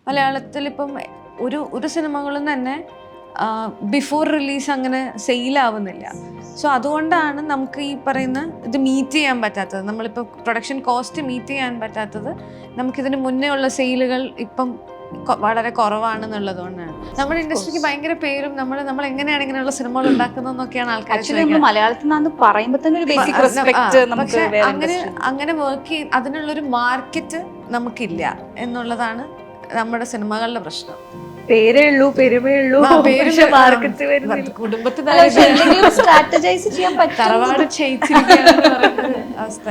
മലയാളത്തിൽ ഇപ്പം ഒരു സിനിമകളും തന്നെ ബിഫോർ റിലീസ് അങ്ങനെ സെയിലാവുന്നില്ല. സോ അതുകൊണ്ടാണ് നമുക്ക് ഈ പറയുന്ന ഇത് മീറ്റ് ചെയ്യാൻ പറ്റാത്തത്. നമ്മളിപ്പോൾ പ്രൊഡക്ഷൻ കോസ്റ്റ് മീറ്റ് ചെയ്യാൻ പറ്റാത്തത് നമുക്കിതിന് മുന്നേ ഉള്ള സെയിലുകൾ ഇപ്പം വളരെ കുറവാണെന്നുള്ളത് കൊണ്ടാണ്. നമ്മുടെ ഇൻഡസ്ട്രിക്ക് ഭയങ്കര പേരും നമ്മൾ എങ്ങനെയാണ് ഇങ്ങനെയുള്ള സിനിമകൾ ഉണ്ടാക്കുന്നതെന്നൊക്കെയാണ് ആൾക്കാർ. മലയാളത്തിൽ നിന്ന് പറയുമ്പോൾ തന്നെ ഒരു ബേസിക് റെസ്പെക്ട് നമുക്ക് അങ്ങനെ വർക്ക് ചെയ്ത് അതിനുള്ളൊരു മാർക്കറ്റ് നമുക്കില്ല എന്നുള്ളതാണ് നമ്മുടെ സിനിമകളുടെ പ്രശ്നം. പേരേ ഉള്ളൂ, പെരുമേ ഉള്ളൂ, മാർക്കറ്റ് വരുന്നില്ല. കുടുംബത്തിൽ സ്ട്രാറ്റജൈസ് ചെയ്യാൻ തറവാട് അവസ്ഥ.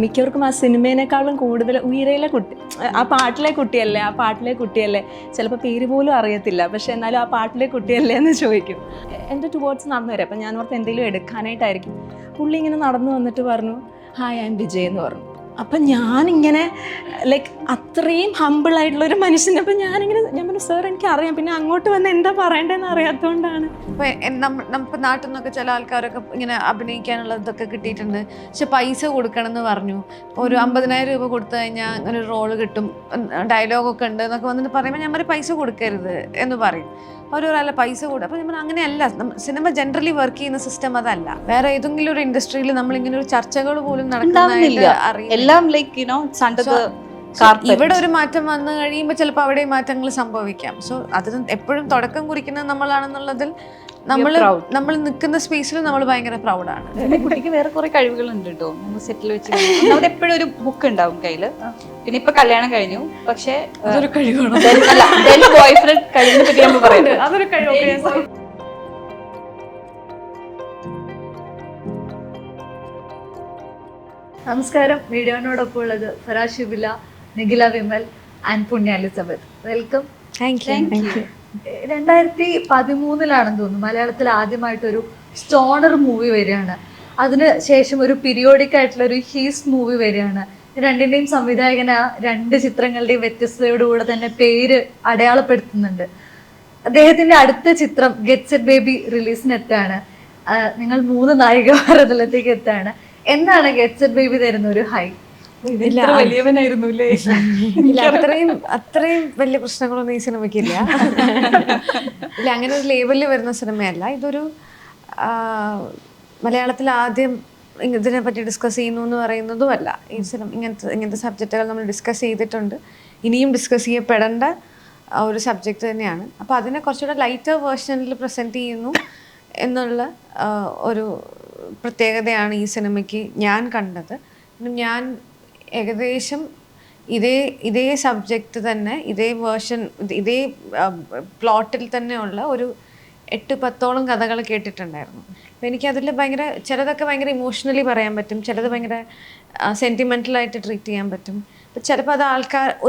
മിക്കവർക്കും ആ സിനിമേനേക്കാളും കൂടുതൽ ഉയരയിലെ കുട്ടി, ആ പാട്ടിലെ കുട്ടിയല്ലേ ചിലപ്പോൾ പേര് പോലും അറിയത്തില്ല, പക്ഷെ എന്നാലും ആ പാട്ടിലെ കുട്ടിയല്ലേ എന്ന് ചോദിക്കും. എൻ്റെ ടുവേർഡ്സ് നടന്നു വരാം. അപ്പം ഞാൻ ഓർത്ത് എന്തെങ്കിലും എടുക്കാനായിട്ടായിരിക്കും. പുള്ളി ഇങ്ങനെ നടന്നു വന്നിട്ട് പറഞ്ഞു, ഹായ് ഐ എം വിജയ് എന്ന് പറഞ്ഞു. അപ്പം ഞാനിങ്ങനെ ലൈക്ക് അത്രയും ഹമ്പിളായിട്ടുള്ളൊരു മനുഷ്യൻ. അപ്പം ഞാൻ പറഞ്ഞു സാർ എനിക്കറിയാം, പിന്നെ അങ്ങോട്ട് വന്ന് എന്താ പറയേണ്ടതെന്ന് അറിയാത്തതുകൊണ്ടാണ്. ഇപ്പം നാട്ടിൽ നിന്നൊക്കെ ചില ആൾക്കാരൊക്കെ ഇങ്ങനെ അഭിനയിക്കാനുള്ള ഇതൊക്കെ കിട്ടിയിട്ടുണ്ട്, പക്ഷെ പൈസ കൊടുക്കണം എന്ന് പറഞ്ഞു. ഒരു 50,000 രൂപ കൊടുത്തു കഴിഞ്ഞാൽ അങ്ങനെ ഒരു റോള് കിട്ടും, ഡയലോഗൊക്കെ ഉണ്ട് എന്നൊക്കെ വന്നിട്ട് പറയുമ്പോൾ ഞാൻ പൈസ കൊടുക്കരുത് എന്ന് പറയും. ഓരോരല്ല പൈസ കൂടും. അപ്പം ഞാൻ അങ്ങനെയല്ല, സിനിമ ജനറലി വർക്ക് ചെയ്യുന്ന സിസ്റ്റം അതല്ല. വേറെ ഏതെങ്കിലും ഒരു ഇൻഡസ്ട്രിയിൽ നമ്മളിങ്ങനെ ഒരു ചർച്ചകൾ പോലും നടക്കുന്നില്ല. ഇവിടെ ഒരു മാറ്റം വന്നു കഴിയുമ്പോൾ ചിലപ്പോൾ അവിടെ മാറ്റങ്ങൾ സംഭവിക്കാം. സോ അതിന് എപ്പോഴും തുടക്കം കുറിക്കുന്നത് നമ്മളാണെന്നുള്ളതിൽ നമ്മൾ നിൽക്കുന്ന സ്പേസിൽ നമ്മൾ ഭയങ്കര പ്രൗഡാണ്. കുട്ടിക്ക് വേറെ കുറെ കഴിവുകളുണ്ട് കേട്ടോ. നമ്മൾ സെറ്റിൽ വെച്ച് അവിടെ എപ്പോഴും ഒരു ബുക്ക് ഉണ്ടാവും കയ്യില്. പിന്നെ ഇപ്പൊ കല്യാണം കഴിഞ്ഞു, പക്ഷെ അതൊരു കഴിവാണ്. ബോയ് ഫ്രണ്ട് കഴിവിനെ പറ്റി നമ്മൾ പറയുന്നത് അതൊരു കഴിവ്. നമസ്കാരം. വീഡിയോനോടൊപ്പം ഉള്ളത് ഫറാസ് ഷിബില, നിഖില വിമൽ ആൻഡ് പുണ്യ എലിസബത്ത്. വെൽക്കം. Thank you. 2013 തോന്നുന്നു മലയാളത്തിൽ ആദ്യമായിട്ടൊരു സ്റ്റോണർ മൂവി വരികയാണ്. അതിന് ശേഷം ഒരു പീരിയോഡിക് ആയിട്ടുള്ള ഒരു ഹീസ് മൂവി വരികയാണ്. രണ്ടിൻ്റെയും സംവിധായകൻ ആ 2 ചിത്രങ്ങളുടെയും വ്യത്യസ്തതയോടുകൂടെ തന്നെ പേര് അടയാളപ്പെടുത്തുന്നുണ്ട്. അദ്ദേഹത്തിന്റെ അടുത്ത ചിത്രം ഗെറ്റ് സെറ്റ് ബേബി റിലീസിനെത്താണ്. നിങ്ങൾ 3 നായികമാർ അതിലത്തേക്ക് എത്താണ്. എന്താണ് ഗെറ്റ് സെറ്റ് ബേബി തരുന്ന ഒരു ഹൈ? വലിയവനായിരുന്നു അത്രയും വലിയ പ്രശ്നങ്ങളൊന്നും ഈ സിനിമയ്ക്കില്ല. ഇല്ല, അങ്ങനെ ഒരു ലേബലിൽ വരുന്ന സിനിമയല്ല. ഇതൊരു മലയാളത്തിൽ ആദ്യം ഇതിനെ പറ്റി ഡിസ്കസ് ചെയ്യുന്നു എന്ന് പറയുന്നതും അല്ല. ഈ സിനിമ ഇങ്ങനത്തെ സബ്ജക്റ്റുകൾ നമ്മൾ ഡിസ്കസ് ചെയ്തിട്ടുണ്ട്, ഇനിയും ഡിസ്കസ് ചെയ്യപ്പെടേണ്ട ഒരു സബ്ജക്റ്റ് തന്നെയാണ്. അപ്പോൾ അതിനെ കുറച്ചുകൂടെ ലൈറ്റർ വേർഷനിൽ പ്രസൻറ്റ് ചെയ്യുന്നു എന്നുള്ള ഒരു പ്രത്യേകതയാണ് ഈ സിനിമയ്ക്ക് ഞാൻ കണ്ടത്. ഞാൻ ഏകദേശം ഇതേ സബ്ജക്റ്റ് തന്നെ, ഇതേ വേർഷൻ, ഇതേ പ്ലോട്ടിൽ തന്നെയുള്ള ഒരു 8-10ഓളം കഥകൾ കേട്ടിട്ടുണ്ടായിരുന്നു. അപ്പോൾ എനിക്കതിൽ ചിലതൊക്കെ ഭയങ്കര ഇമോഷണലി പറയാൻ പറ്റും, ചിലത് ഭയങ്കര സെൻറ്റിമെൻ്റലായിട്ട് ട്രീറ്റ് ചെയ്യാൻ പറ്റും. അപ്പോൾ ചിലപ്പോൾ അത്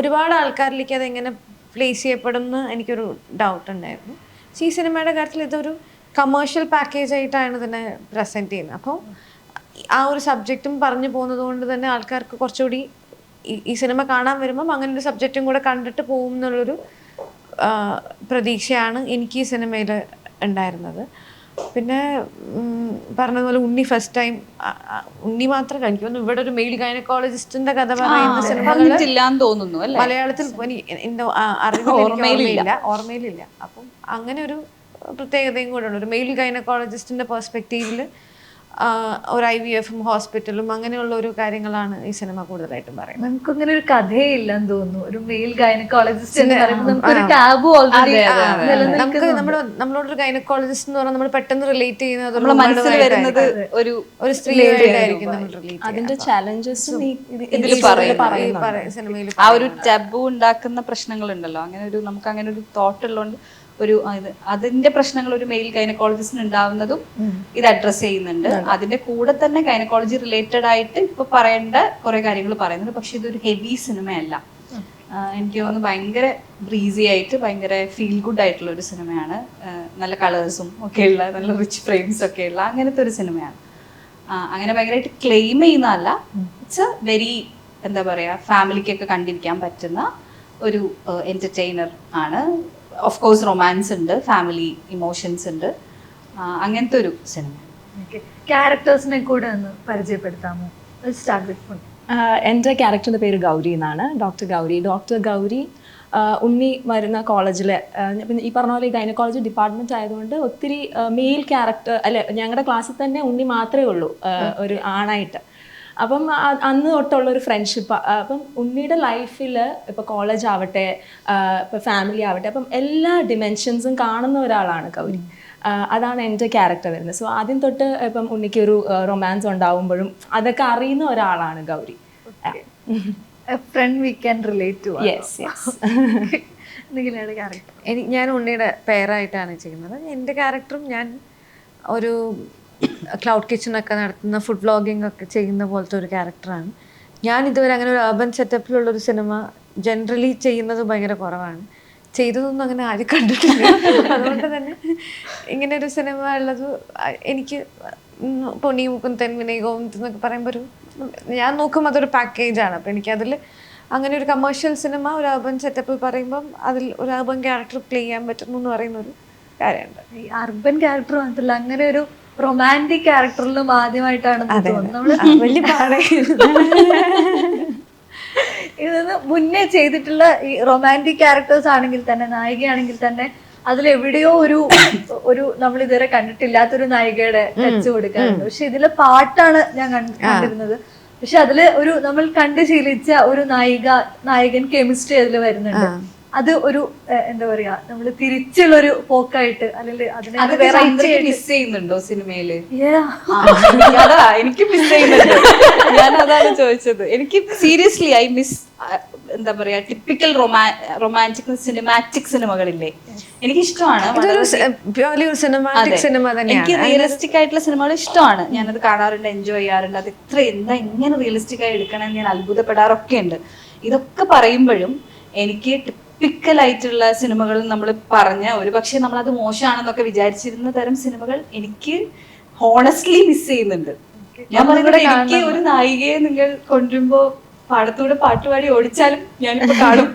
ഒരുപാട് ആൾക്കാരിലേക്ക് അതെങ്ങനെ പ്ലേസ് ചെയ്യപ്പെടും എന്ന് എനിക്കൊരു ഡൗട്ട് ഉണ്ടായിരുന്നു. പക്ഷേ ഈ സിനിമയുടെ കാര്യത്തിൽ ഇതൊരു കമേഴ്ഷ്യൽ പാക്കേജ് ആയിട്ടാണ് ഇതിനെ പ്രസൻറ്റ് ചെയ്യുന്നത്. അപ്പോൾ ആ ഒരു സബ്ജക്റ്റും പറഞ്ഞു പോകുന്നത് കൊണ്ട് തന്നെ ആൾക്കാർക്ക് കുറച്ചുകൂടി ഈ സിനിമ കാണാൻ വരുമ്പം അങ്ങനെ ഒരു സബ്ജക്റ്റും കൂടെ കണ്ടിട്ട് പോകും എന്നുള്ളൊരു പ്രതീക്ഷയാണ് എനിക്ക് ഈ സിനിമയിൽ ഉണ്ടായിരുന്നത്. പിന്നെ പറഞ്ഞതുപോലെ ഉണ്ണി ഫസ്റ്റ് ടൈം, ഉണ്ണി മാത്രമല്ല, എനിക്ക് തോന്നുന്നു ഇവിടെ ഒരു മെയിൽ ഗൈനക്കോളജിസ്റ്റിന്റെ കഥ പറയുന്ന സിനിമകൾ മലയാളത്തിൽ എൻ്റെ ഓർമ്മയിലില്ല. അപ്പം അങ്ങനെ ഒരു പ്രത്യേകതയും കൂടെ ഉണ്ട്. ഒരു മെയിൽ ഗൈനക്കോളജിസ്റ്റിന്റെ പെർസ്പെക്റ്റീവിൽ ഒരു IVF-ഉം ഹോസ്പിറ്റലും അങ്ങനെയുള്ള ഒരു കാര്യങ്ങളാണ് ഈ സിനിമ കൂടുതലായിട്ടും പറയുന്നത്. നമുക്ക് അങ്ങനെ ഒരു കഥയേ ഇല്ലെന്ന് തോന്നുന്നു. ഒരു മെയിൽ ഗൈനക്കോളജിസ്റ്റ് നമുക്ക് നമ്മളോടൊരു ഗൈനക്കോളജിസ്റ്റ് എന്ന് പറഞ്ഞാൽ നമ്മൾ പെട്ടെന്ന് റിലേറ്റ് ചെയ്യുന്നത് ഒരു സ്ത്രീയായിട്ടായിരിക്കും നമ്മൾ റിലേറ്റ്. അതിന്റെ ചാലഞ്ചസ് സിനിമയിൽ ആ ഒരു ടാബു ഉണ്ടാക്കുന്ന പ്രശ്നങ്ങളുണ്ടല്ലോ. അങ്ങനെ ഒരു നമുക്ക് അങ്ങനെ ഒരു തോട്ട് ഉള്ളതുകൊണ്ട് അതിന്റെ പ്രശ്നങ്ങൾ ഒരു മെയിൽ ഗൈനക്കോളജിസ്റ്റിന് ഉണ്ടാവുന്നതും ഇത് അഡ്രസ് ചെയ്യുന്നുണ്ട്. അതിന്റെ കൂടെ തന്നെ ഗൈനക്കോളജി റിലേറ്റഡ് ആയിട്ട് ഇപ്പൊ പറയേണ്ട കുറെ കാര്യങ്ങൾ പറയുന്നുണ്ട്. പക്ഷെ ഇതൊരു ഹെവി സിനിമയല്ല. എനിക്ക് തോന്നുന്നു ഭയങ്കര ബ്രീസി ആയിട്ട് ഭയങ്കര ഫീൽ ഗുഡ് ആയിട്ടുള്ള ഒരു സിനിമയാണ്. നല്ല കളേഴ്സും ഒക്കെയുള്ള, നല്ല റിച്ച് ഫ്രെയിംസ് ഒക്കെയുള്ള അങ്ങനത്തെ ഒരു സിനിമയാണ്. അങ്ങനെ ഭയങ്കരമായിട്ട് ക്ലെയിം ചെയ്യുന്നതല്ല. ഇറ്റ്സ് എ വെരി എന്താ പറയാ, ഫാമിലിക്കൊക്കെ കണ്ടിരിക്കാൻ പറ്റുന്ന ഒരു എന്റർടൈനർ ആണ്. ഓഫ് കോഴ്സ് റൊമാൻസ് ഉണ്ട്, ഫാമിലി ഇമോഷൻസ് ഉണ്ട്, അങ്ങനത്തെ ഒരു സിനിമ. ക്യാരക്ടേഴ്സിനെ കൂടെ ഒന്ന് പരിചയപ്പെടുത്താമോ? എൻ്റെ ക്യാരക്ടറിൻ്റെ പേര് ഗൗരി എന്നാണ്. ഡോക്ടർ ഗൗരി ഉണ്ണി വരുന്ന കോളേജിൽ ഈ പറഞ്ഞ പോലെ ഈ ഗൈനക്കോളജി ഡിപ്പാർട്ട്മെൻറ്റ് ആയതുകൊണ്ട് ഒത്തിരി മെയിൽ ക്യാരക്ടർ അല്ലെ, ഞങ്ങളുടെ ക്ലാസ്സിൽ തന്നെ ഉണ്ണി മാത്രമേ ഉള്ളൂ ഒരു ആണായിട്ട്. അപ്പം അന്ന് തൊട്ടുള്ള ഒരു ഫ്രണ്ട്ഷിപ്പ്. അപ്പം ഉണ്ണിയുടെ ലൈഫിൽ ഇപ്പോൾ കോളേജ് ആവട്ടെ, ഇപ്പോൾ ഫാമിലി ആവട്ടെ, അപ്പം എല്ലാ ഡിമെൻഷൻസും കാണുന്ന ഒരാളാണ് ഗൗരി. അതാണ് എൻ്റെ ക്യാരക്ടർ വരുന്നത്. സോ ആദ്യം തൊട്ട് ഇപ്പം ഉണ്ണിക്ക് ഒരു റൊമാൻസ് ഉണ്ടാവുമ്പോഴും അതൊക്കെ അറിയുന്ന ഒരാളാണ് Gauri. Friend we can relate to. Yes yes. നിഖിലയുടെ ക്യാരക്ടർ ഞാൻ ഉണ്ണിയുടെ പേരായിട്ടാണ് ചെയ്യുന്നത്. എൻ്റെ ക്യാരക്ടറും ഞാൻ ഒരു ക്ലൗഡ് കിച്ചണൊക്കെ നടത്തുന്ന ഫുഡ് വ്ളോഗിങ് ഒക്കെ ചെയ്യുന്ന പോലത്തെ ഒരു ക്യാരക്ടറാണ്. ഞാൻ ഇതുവരെ അങ്ങനെ ഒരു അർബൻ സെറ്റപ്പിലുള്ളൊരു സിനിമ ജനറലി ചെയ്യുന്നത് ഭയങ്കര കുറവാണ്. ചെയ്തതൊന്നും അങ്ങനെ ആരും കണ്ടിട്ടില്ല. അതുകൊണ്ട് തന്നെ ഇങ്ങനെ ഒരു സിനിമ ഉള്ളത് എനിക്ക് പൊന്നി മുകുന്ദൻ, വിനയ് ഗോവിന്ദ് എന്നൊക്കെ പറയുമ്പോൾ ഞാൻ നോക്കുമ്പോൾ അതൊരു പാക്കേജാണ്. അപ്പം എനിക്കതിൽ അങ്ങനെ ഒരു കമേഴ്ഷ്യൽ സിനിമ ഒരു അർബൻ സെറ്റപ്പിൽ പറയുമ്പം അതിൽ ഒരു അർബൻ ക്യാരക്ടർ പ്ലേ ചെയ്യാൻ പറ്റുന്നു എന്ന് പറയുന്നൊരു കാര്യമുണ്ട്. ഈ അർബൻ ക്യാരക്ടർ മാത്രമല്ല, അങ്ങനെ ഒരു റൊമാൻറ്റിക് ക്യാരക്ടറിലും ആദ്യമായിട്ടാണ് നമ്മള് വലിയ പാടേ ഇതിന് മുന്നേ ചെയ്തിട്ടുള്ള ഈ റൊമാൻറ്റിക് ക്യാരക്ടേഴ്സ് ആണെങ്കിൽ തന്നെ, നായികയാണെങ്കിൽ തന്നെ അതിലെവിടെയോ ഒരു നമ്മൾ ഇതുവരെ കണ്ടിട്ടില്ലാത്തൊരു നായികയുടെ ടച്ച് കൊടുക്കാറുണ്ട്. പക്ഷെ ഇതിലെ പാട്ടാണ് ഞാൻ കണ്ടിരുന്നത്. പക്ഷെ അതില് ഒരു നമ്മൾ കണ്ടു ശീലിച്ച ഒരു നായകൻ കെമിസ്ട്രി അതിൽ വരുന്നുണ്ട്. അത് ഒരു എന്താ പറയാ, നമ്മള് തിരിച്ചുള്ളൊരു പോക്കായിട്ട് അല്ലെങ്കിൽ അതിനെ മിസ് ചെയ്യുന്നുണ്ടോ സിനിമയില്? അതാ എനിക്ക് മിസ് ചെയ്യുന്നുണ്ട്. ഞാൻ അതാണ് ചോദിച്ചത്. എനിക്ക് സീരിയസ്ലി ഐ മിസ് എന്താ പറയാ ടിപ്പിക്കൽ റൊമാൻറ്റിക് സിനിമാറ്റിക് സിനിമകളില്ലേ, എനിക്കിഷ്ടമാണ്. എനിക്ക് റിയലിസ്റ്റിക് ആയിട്ടുള്ള സിനിമകൾ ഇഷ്ടമാണ്. ഞാനത് കാണാറുണ്ട്, എൻജോയ് ചെയ്യാറുണ്ട്. അത് എങ്ങനെ റിയലിസ്റ്റിക് ആയി എടുക്കണം ഞാൻ അത്ഭുതപ്പെടാറൊക്കെ ഉണ്ട്. ഇതൊക്കെ പറയുമ്പോഴും എനിക്ക് ടിപ്പിക്കൽ ആയിട്ടുള്ള സിനിമകൾ നമ്മൾ പറഞ്ഞ ഒരു പക്ഷേ നമ്മളത് മോശമാണെന്നൊക്കെ വിചാരിച്ചിരുന്ന തരം സിനിമകൾ എനിക്ക് ഹോണസ്റ്റ്ലി മിസ് ചെയ്യുന്നുണ്ട്. ഞാൻ പറയുന്നത് എനിക്ക് ഒരു നായികയെ നിങ്ങൾ കൊണ്ടുവരുമ്പോ പാടത്തൂടെ പാട്ടുപാടി ഓടിച്ചാലും ഞാനിപ്പോ കാണും.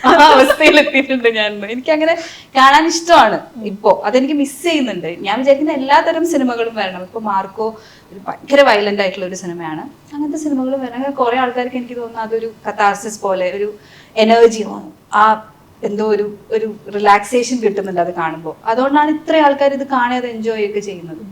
ആ അവസ്ഥയിൽ എത്തിയിട്ടുണ്ട് ഞാൻ. എനിക്ക് അങ്ങനെ കാണാൻ ഇഷ്ടമാണ്. ഇപ്പോ അതെനിക്ക് മിസ് ചെയ്യുന്നുണ്ട്. ഞാൻ വിചാരിക്കുന്ന എല്ലാതരം സിനിമകളും വരണം. ഇപ്പൊ മാർക്കോ ഒരു ഭയങ്കര വയലന്റ് ആയിട്ടുള്ള ഒരു സിനിമയാണ്. അങ്ങനത്തെ സിനിമകളും വരണം. അങ്ങനെ കുറെ ആൾക്കാർക്ക് എനിക്ക് തോന്നുന്നു അതൊരു കഥാർസിസ് പോലെ ഒരു എനർജി തോന്നും. ആ എന്തോ ഒരു റിലാക്സേഷൻ കിട്ടുന്നുണ്ട് അത് കാണുമ്പോൾ. അതുകൊണ്ടാണ് ഇത്രയും ആൾക്കാർ ഇത് കാണാതെ എൻജോയ് ഒക്കെ ചെയ്യുന്നത്.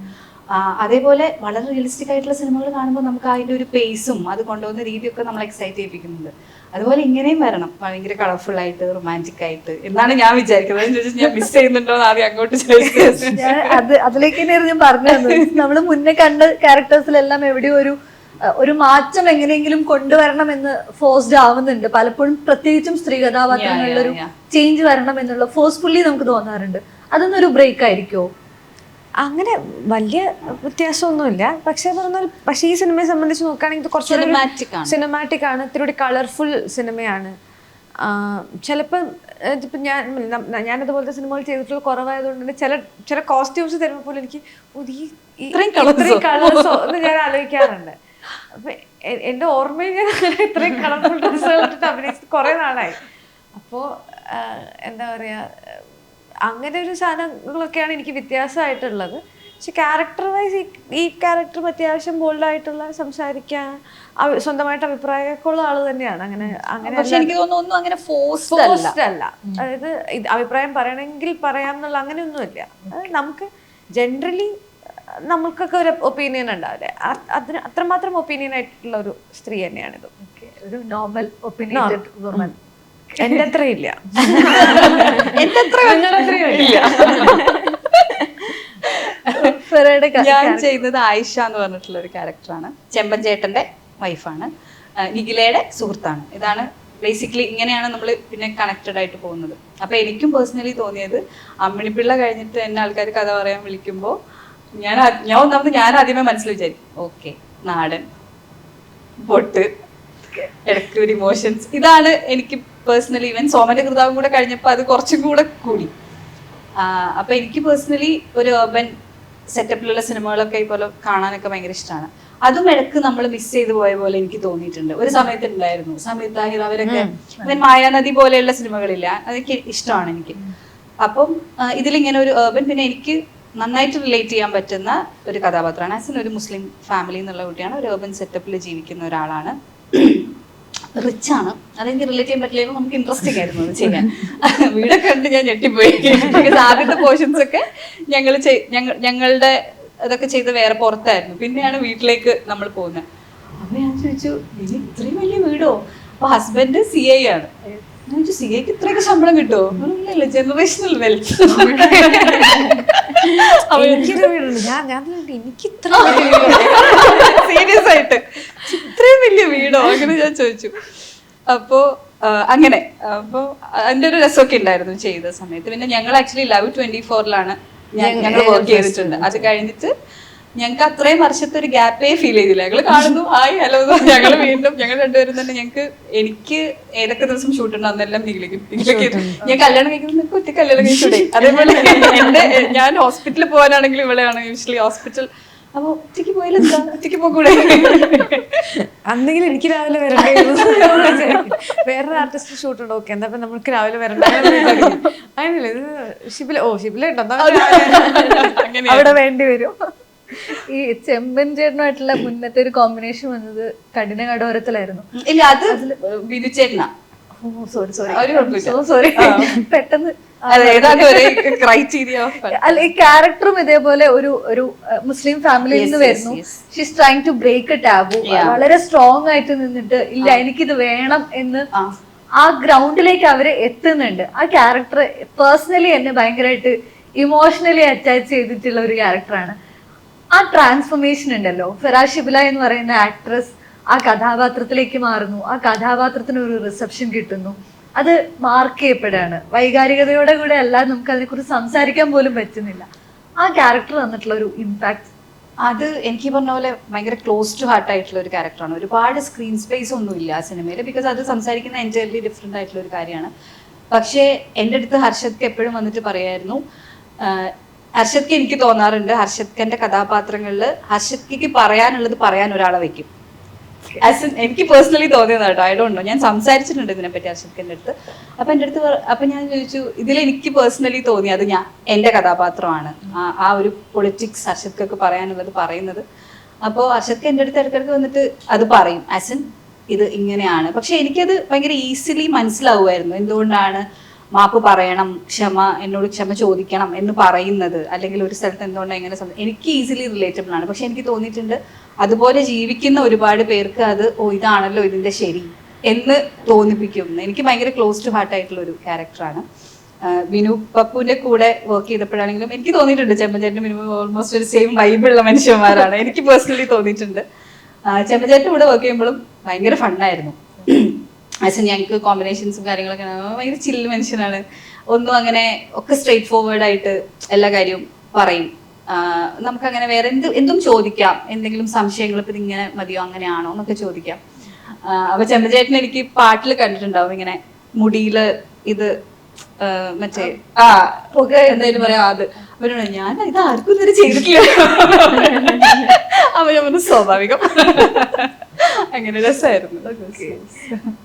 അതേപോലെ വളരെ റിയലിസ്റ്റിക് ആയിട്ടുള്ള സിനിമകൾ കാണുമ്പോൾ നമുക്ക് അതിൻ്റെ ഒരു പേസും അത് കൊണ്ടുപോകുന്ന രീതിയൊക്കെ നമ്മൾ എക്സൈറ്റ് ചെയ്യിപ്പിക്കുന്നുണ്ട്. അതുപോലെ ഇങ്ങനെയും വരണം, ഭയങ്കര കളർഫുൾ ആയിട്ട് റൊമാൻറ്റിക് ആയിട്ട് എന്നാണ് ഞാൻ വിചാരിക്കുന്നത്. ഞാൻ മിസ് ചെയ്യുന്നുണ്ടോ എന്ന് ആദ്യം അങ്ങോട്ട് ചോദിച്ചത്. അതിലേക്ക് തന്നെയാണ് ഞാൻ പറഞ്ഞത്. നമ്മൾ മുന്നേ കണ്ട ക്യാരക്ടേഴ്സിലെല്ലാം എവിടെയോ ഒരു മാറ്റം എങ്ങനെയെങ്കിലും കൊണ്ടുവരണം എന്ന് ഫോഴ്സ്ഡ് ആവുന്നുണ്ട് പലപ്പോഴും. പ്രത്യേകിച്ചും സ്ത്രീ കഥാപാത്രങ്ങളിലൊരു ചേഞ്ച് വരണം എന്നുള്ള ഫോഴ്സ്ഫുള്ളി നമുക്ക് തോന്നാറുണ്ട്. അതൊന്നും ഒരു ബ്രേക്ക് ആയിരിക്കുമോ? അങ്ങനെ വലിയ വ്യത്യാസമൊന്നുമില്ല. പക്ഷേ ഈ സിനിമയെ സംബന്ധിച്ച് നോക്കുകയാണെങ്കിൽ ഇത് കുറച്ചുകൂടി സിനിമാറ്റിക് ആണ്, ഇത്തിരി കളർഫുൾ സിനിമയാണ്. ചിലപ്പോൾ ഇതിപ്പോൾ ഞാനതുപോലത്തെ സിനിമകൾ ചെയ്തിട്ടുള്ള കുറവായതുകൊണ്ട് തന്നെ ചില കോസ്റ്റ്യൂംസ് തരുമ്പോൾ പോലും എനിക്ക് ഇത്രയും കളേഴ്സോ എന്ന് ഞാൻ ആലോചിക്കാറുണ്ട്. അപ്പൊ എൻ്റെ ഓർമ്മയിൽ ഞാൻ ഇത്രയും കളർഫുൾ ഡ്രസ്സുകൾ ഇട്ടിട്ട് അഭിനയിച്ചിട്ട് കുറേ നാളായി. അപ്പോൾ എന്താ പറയുക, അങ്ങനെ ഒരു സാധനങ്ങളൊക്കെയാണ് എനിക്ക് വ്യത്യാസമായിട്ടുള്ളത്. പക്ഷെ ക്യാരക്ടർ വൈസ് ഈ ക്യാരക്ടർ അത്യാവശ്യം ബോൾഡായിട്ടുള്ള സംസാരിക്കാൻ സ്വന്തമായിട്ട് അഭിപ്രായമൊക്കെ ഉള്ള ആള് തന്നെയാണ്. അങ്ങനെ എനിക്ക് തോന്നുന്നു അങ്ങനെ ഫോഴ്സ്ഡ് അല്ല. അതായത് അഭിപ്രായം പറയണമെങ്കിൽ പറയാം എന്നുള്ള അങ്ങനെയൊന്നുമില്ല. നമുക്ക് ജനറലി നമ്മൾക്കൊക്കെ ഒരു ഒപ്പീനിയൻ ഉണ്ടാവില്ലേ, അതിന് അത്രമാത്രം ഒപ്പീനിയൻ ആയിട്ടുള്ള ഒരു സ്ത്രീ തന്നെയാണിത്. ഒരു നോർമൽ ഒപ്പീനിയൻ വുമൺ. എന്റെ അത്രയില്ല. ഞാൻ ചെയ്യുന്നത് ആയിഷ എന്ന് പറഞ്ഞിട്ടുള്ള ഒരു ക്യാരക്ടറാണ്. ചെമ്പൻ ചേട്ടന്റെ വൈഫാണ്, നിഖിലയുടെ സുഹൃത്താണ്. ഇതാണ് ബേസിക്കലി. ഇങ്ങനെയാണ് നമ്മൾ പിന്നെ കണക്റ്റഡ് ആയിട്ട് പോകുന്നത്. അപ്പൊ എനിക്കും പേഴ്സണലി തോന്നിയത് അമ്മിണിപ്പിള്ള കഴിഞ്ഞിട്ട് എന്നെ ആൾക്കാർ കഥ പറയാൻ വിളിക്കുമ്പോൾ ഞാൻ ആദ്യമേ മനസ്സിൽ വിചാരിക്കും, ഓക്കെ നാടൻ പൊട്ട് ഇടയ്ക്ക് ഒരു ഇമോഷൻസ്. ഇതാണ് എനിക്ക് പേഴ്സണലി. ഈവൻ സോമന്റെ കൃതാവും കൂടെ കഴിഞ്ഞപ്പോൾ അത് കുറച്ചും കൂടെ കൂടി. അപ്പൊ എനിക്ക് പേഴ്സണലി ഒരു അർബൻ സെറ്റപ്പിലുള്ള സിനിമകളൊക്കെ ഇതുപോലെ കാണാനൊക്കെ ഭയങ്കര ഇഷ്ടമാണ്. അതും ഇടയ്ക്ക് നമ്മൾ മിസ് ചെയ്തു പോയ പോലെ എനിക്ക് തോന്നിയിട്ടുണ്ട്. ഒരു സമയത്ത് ഉണ്ടായിരുന്നു സമീർ താഹിർ അവരൊക്കെ, ഇവൻ മായാനദി പോലെയുള്ള സിനിമകളില്ല, അതൊക്കെ ഇഷ്ടമാണ് എനിക്ക്. അപ്പം ഇതിലിങ്ങനെ ഒരു അർബൻ, പിന്നെ എനിക്ക് നന്നായിട്ട് റിലേറ്റ് ചെയ്യാൻ പറ്റുന്ന ഒരു കഥാപാത്രമാണ്. ആസ് ഒരു മുസ്ലിം ഫാമിലി എന്നുള്ള കുട്ടിയാണ്, ഒരു അർബൻ സെറ്റപ്പിൽ ജീവിക്കുന്ന ഒരാളാണ്. റിച്ച് ആണ്, അതെനിക്ക് റിലേറ്റ് ചെയ്യാൻ പറ്റില്ല, നമുക്ക് ഇൻട്രസ്റ്റിംഗ് ആയിരുന്നു അത് ചെയ്യാൻ. വീടൊക്കെ കണ്ട് ഞാൻ ഞെട്ടിപ്പോയി. ആദ്യത്തെ പോർഷൻസ് ഒക്കെ ഞങ്ങളുടെ അതൊക്കെ ചെയ്ത് വേറെ പുറത്തായിരുന്നു, പിന്നെയാണ് വീട്ടിലേക്ക് നമ്മൾ പോകുന്നത്. അപ്പൊ ഞാൻ ചോദിച്ചു, ഇനി ഇത്രയും വലിയ വീടോ? അപ്പൊ ഹസ്ബൻഡ് CA ആണ്. ഞാൻ ചോദിച്ചു, CA ക്ക് ഇത്രയൊക്കെ ശമ്പളം കിട്ടുമോ? ഇല്ല, ജനറേഷണൽ വെൽത്ത്. സീരിയസ് ആയിട്ട് ഇത്രയും വലിയ വീടോ അങ്ങനെ ഞാൻ ചോദിച്ചു. അപ്പോ അങ്ങനെ അപ്പൊ അതിന്റെ ഒരു രസമൊക്കെ ഉണ്ടായിരുന്നു ചെയ്ത സമയത്ത്. പിന്നെ ഞങ്ങൾ ആക്ച്വലി Love 24 ഞങ്ങൾ വർക്ക് ചെയ്തിട്ടുണ്ട്. അത് കഴിഞ്ഞിട്ട് ഞങ്ങൾക്ക് അത്രയും വർഷത്തെ ഒരു ഗ്യാപ്പേ ഫീൽ ചെയ്തില്ല. ഞങ്ങൾ കാണുന്നു, ഹായ് ഹലോ, ഞങ്ങൾ വീണ്ടും ഞങ്ങൾ രണ്ടുപേരും തന്നെ എനിക്ക് ഏതൊക്കെ ദിവസം ഷൂട്ട് ഉണ്ടോ അന്നെല്ലാം നിങ്ങളിക്കും. ഞാൻ കല്യാണം കഴിക്കുന്നത് ഒറ്റ കല്യാണം കഴിച്ചൂടെ? അതേപോലെ ഞാൻ ഹോസ്പിറ്റലിൽ പോകാനാണെങ്കിൽ ഇവിടെയാണ് യൂഷ്വലി ഹോസ്പിറ്റൽ. അപ്പൊ ഒറ്റയ്ക്ക് പോയാലും ഒറ്റയ്ക്ക് പോകൂടെ? അന്നെങ്കിലും എനിക്ക് രാവിലെ വരണ്ടേ, വേറൊരു ആർട്ടിസ്റ്റ് ഷൂട്ട് ഉണ്ട്, ഓക്കെ എന്താ നമുക്ക് രാവിലെ വരണ്ട. അങ്ങനെയല്ലേ ഇത് ഷിബില ഉണ്ടോ അവിടെ വേണ്ടി വരും. ഈ ചെമ്പൻ ചേട്ടനുമായിട്ടുള്ള മുന്നത്തെ ഒരു കോമ്പിനേഷൻ വന്നത് കഠിന കടോരത്തിലായിരുന്നു. ഇല്ല, അത് ബിനു ചേട്ടനാ. സോറി പെട്ടെന്ന് അല്ല, ഈ ക്യാരക്ടറും ഇതേപോലെ ഒരു മുസ്ലിം ഫാമിലിയിൽ നിന്ന് വരുന്നു. She's trying to break a taboo. വളരെ സ്ട്രോങ് ആയിട്ട് നിന്നിട്ട് ഇല്ല എനിക്കിത് വേണം എന്ന് ആ ഗ്രൗണ്ടിലേക്ക് അവര് എത്തുന്നുണ്ട്. ആ ക്യാരക്ടർ പേഴ്സണലി എന്നെ ഭയങ്കരമായിട്ട് ഇമോഷണലി അറ്റാച്ച് ചെയ്തിട്ടുള്ള ഒരു ക്യാരക്ടറാണ്. ആ ട്രാൻസ്ഫോർമേഷൻ ഉണ്ടല്ലോ, ഫെറാസ് ഷിബില എന്ന് പറയുന്ന ആക്ട്രസ് ആ കഥാപാത്രത്തിലേക്ക് മാറുന്നു, ആ കഥാപാത്രത്തിന് ഒരു റിസപ്ഷൻ കിട്ടുന്നു, അത് മാർക്ക് ചെയ്യപ്പെടുകയാണ്. വൈകാരികതയോടെ കൂടെ അല്ലാതെ നമുക്ക് അതിനെക്കുറിച്ച് സംസാരിക്കാൻ പോലും പറ്റുന്നില്ല. ആ ക്യാരക്ടർ തന്നിട്ടുള്ള ഒരു ഇമ്പാക്ട്, അത് എനിക്ക് പറഞ്ഞ പോലെ ഭയങ്കര ക്ലോസ് ടു ഹാർട്ട് ആയിട്ടുള്ള ഒരു ക്യാരക്ടറാണ്. ഒരുപാട് സ്ക്രീൻ സ്പേസ് ഒന്നുമില്ല ആ സിനിമയിൽ, ബിക്കോസ് അത് സംസാരിക്കുന്ന എൻറ്റയർലി ഡിഫറെൻ്റ് ആയിട്ടുള്ള ഒരു കാര്യമാണ്. പക്ഷേ എൻ്റെ അടുത്ത് ഹർഷദ്ക്ക് എപ്പോഴും വന്നിട്ട് പറയായിരുന്നു, ഹർഷദ്ക്ക് എനിക്ക് തോന്നാറുണ്ട് ഹർഷദ്ഖന്റെ കഥാപാത്രങ്ങളിൽ ഹർഷദ്ക്ക് പറയാനുള്ളത് പറയാൻ ഒരാളെ വെക്കും. എനിക്ക് പേഴ്സണലി തോന്നിയതാണ് കേട്ടോ, ഐ ഡോണ്ട് നോ. ഞാൻ സംസാരിച്ചിട്ടുണ്ട് ഇതിനെപ്പറ്റി ഹർഷദ്ഖന്റെ അടുത്ത്. അപ്പൊ ഞാൻ ചോദിച്ചു, ഇതിൽ എനിക്ക് പേഴ്സണലി തോന്നി അത് എന്റെ കഥാപാത്രമാണ്, ആ ഒരു പൊളിറ്റിക്സ് ഹർഷദ്ക്ക് പറയാനുള്ളത് പറയുന്നത്. അപ്പോൾ ഹർഷദ്ക്ക് എൻ്റെ അടുത്ത് ഇടയ്ക്കിടയ്ക്ക് വന്നിട്ട് അത് പറയും, ഇത് ഇങ്ങനെയാണ്. പക്ഷെ എനിക്കത് ഭയങ്കര ഈസിലി മനസ്സിലാവുമായിരുന്നു എന്തുകൊണ്ടാണ് മാപ്പ് പറയണം, എന്നോട് ക്ഷമ ചോദിക്കണം എന്ന് പറയുന്നത്, അല്ലെങ്കിൽ ഒരു സ്ഥലത്ത് എന്തുകൊണ്ടാണ് എങ്ങനെ എനിക്ക് ഈസിലി റിലേറ്റബിൾ ആണ്. പക്ഷെ എനിക്ക് തോന്നിയിട്ടുണ്ട് അതുപോലെ ജീവിക്കുന്ന ഒരുപാട് പേർക്ക് അത് ഇതാണല്ലോ ഇതിന്റെ ശരി എന്ന് തോന്നിപ്പിക്കും. എനിക്ക് ഭയങ്കര ക്ലോസ് ടു ഹാർട്ട് ആയിട്ടുള്ള ഒരു ക്യാരക്ടറാണ്. വിനു പപ്പുവിന്റെ കൂടെ വർക്ക് ചെയ്തപ്പോഴാണെങ്കിലും എനിക്ക് തോന്നിയിട്ടുണ്ട് ചെമ്പൻചേട്ടനും വിനു ഓൾമോസ്റ്റ് ഒരു സെയിം വൈബുള്ള മനുഷ്യന്മാരാണ്. എനിക്ക് പേഴ്സണലി തോന്നിയിട്ടുണ്ട്. ചെമ്പൻചേട്ടൻ്റെ കൂടെ വർക്ക് ചെയ്യുമ്പോഴും ഭയങ്കര ഫണ്ണായിരുന്നു. ഞങ്ങൾക്ക് കോമ്പിനേഷൻസും കാര്യങ്ങളൊക്കെ ഭയങ്കര ചില്ല് മനുഷ്യനാണ്. ഒന്നും അങ്ങനെ ഒക്കെ സ്ട്രെയിറ്റ് ഫോർവേഡ് ആയിട്ട് എല്ലാ കാര്യവും പറയും. നമുക്കങ്ങനെ വേറെ എന്തും ചോദിക്കാം, എന്തെങ്കിലും സംശയങ്ങൾ ഇപ്പം ഇങ്ങനെ മതിയോ അങ്ങനെയാണോ എന്നൊക്കെ ചോദിക്കാം. അപ്പൊ ചെമ്പൻചേട്ടൻ എനിക്ക് പാട്ടിൽ കണ്ടിട്ടുണ്ടാവും ഇങ്ങനെ മുടിയില് ഇത് മറ്റേ പുക എന്തായാലും പറയാം, അത് അവരോട് ഞാൻ ഇത് ആർക്കും ഇതുവരെ ചെയ്തിട്ടില്ല. അപ്പൊ ഞാൻ പറഞ്ഞു സ്വാഭാവികം. അങ്ങനെ രസമായിരുന്നു.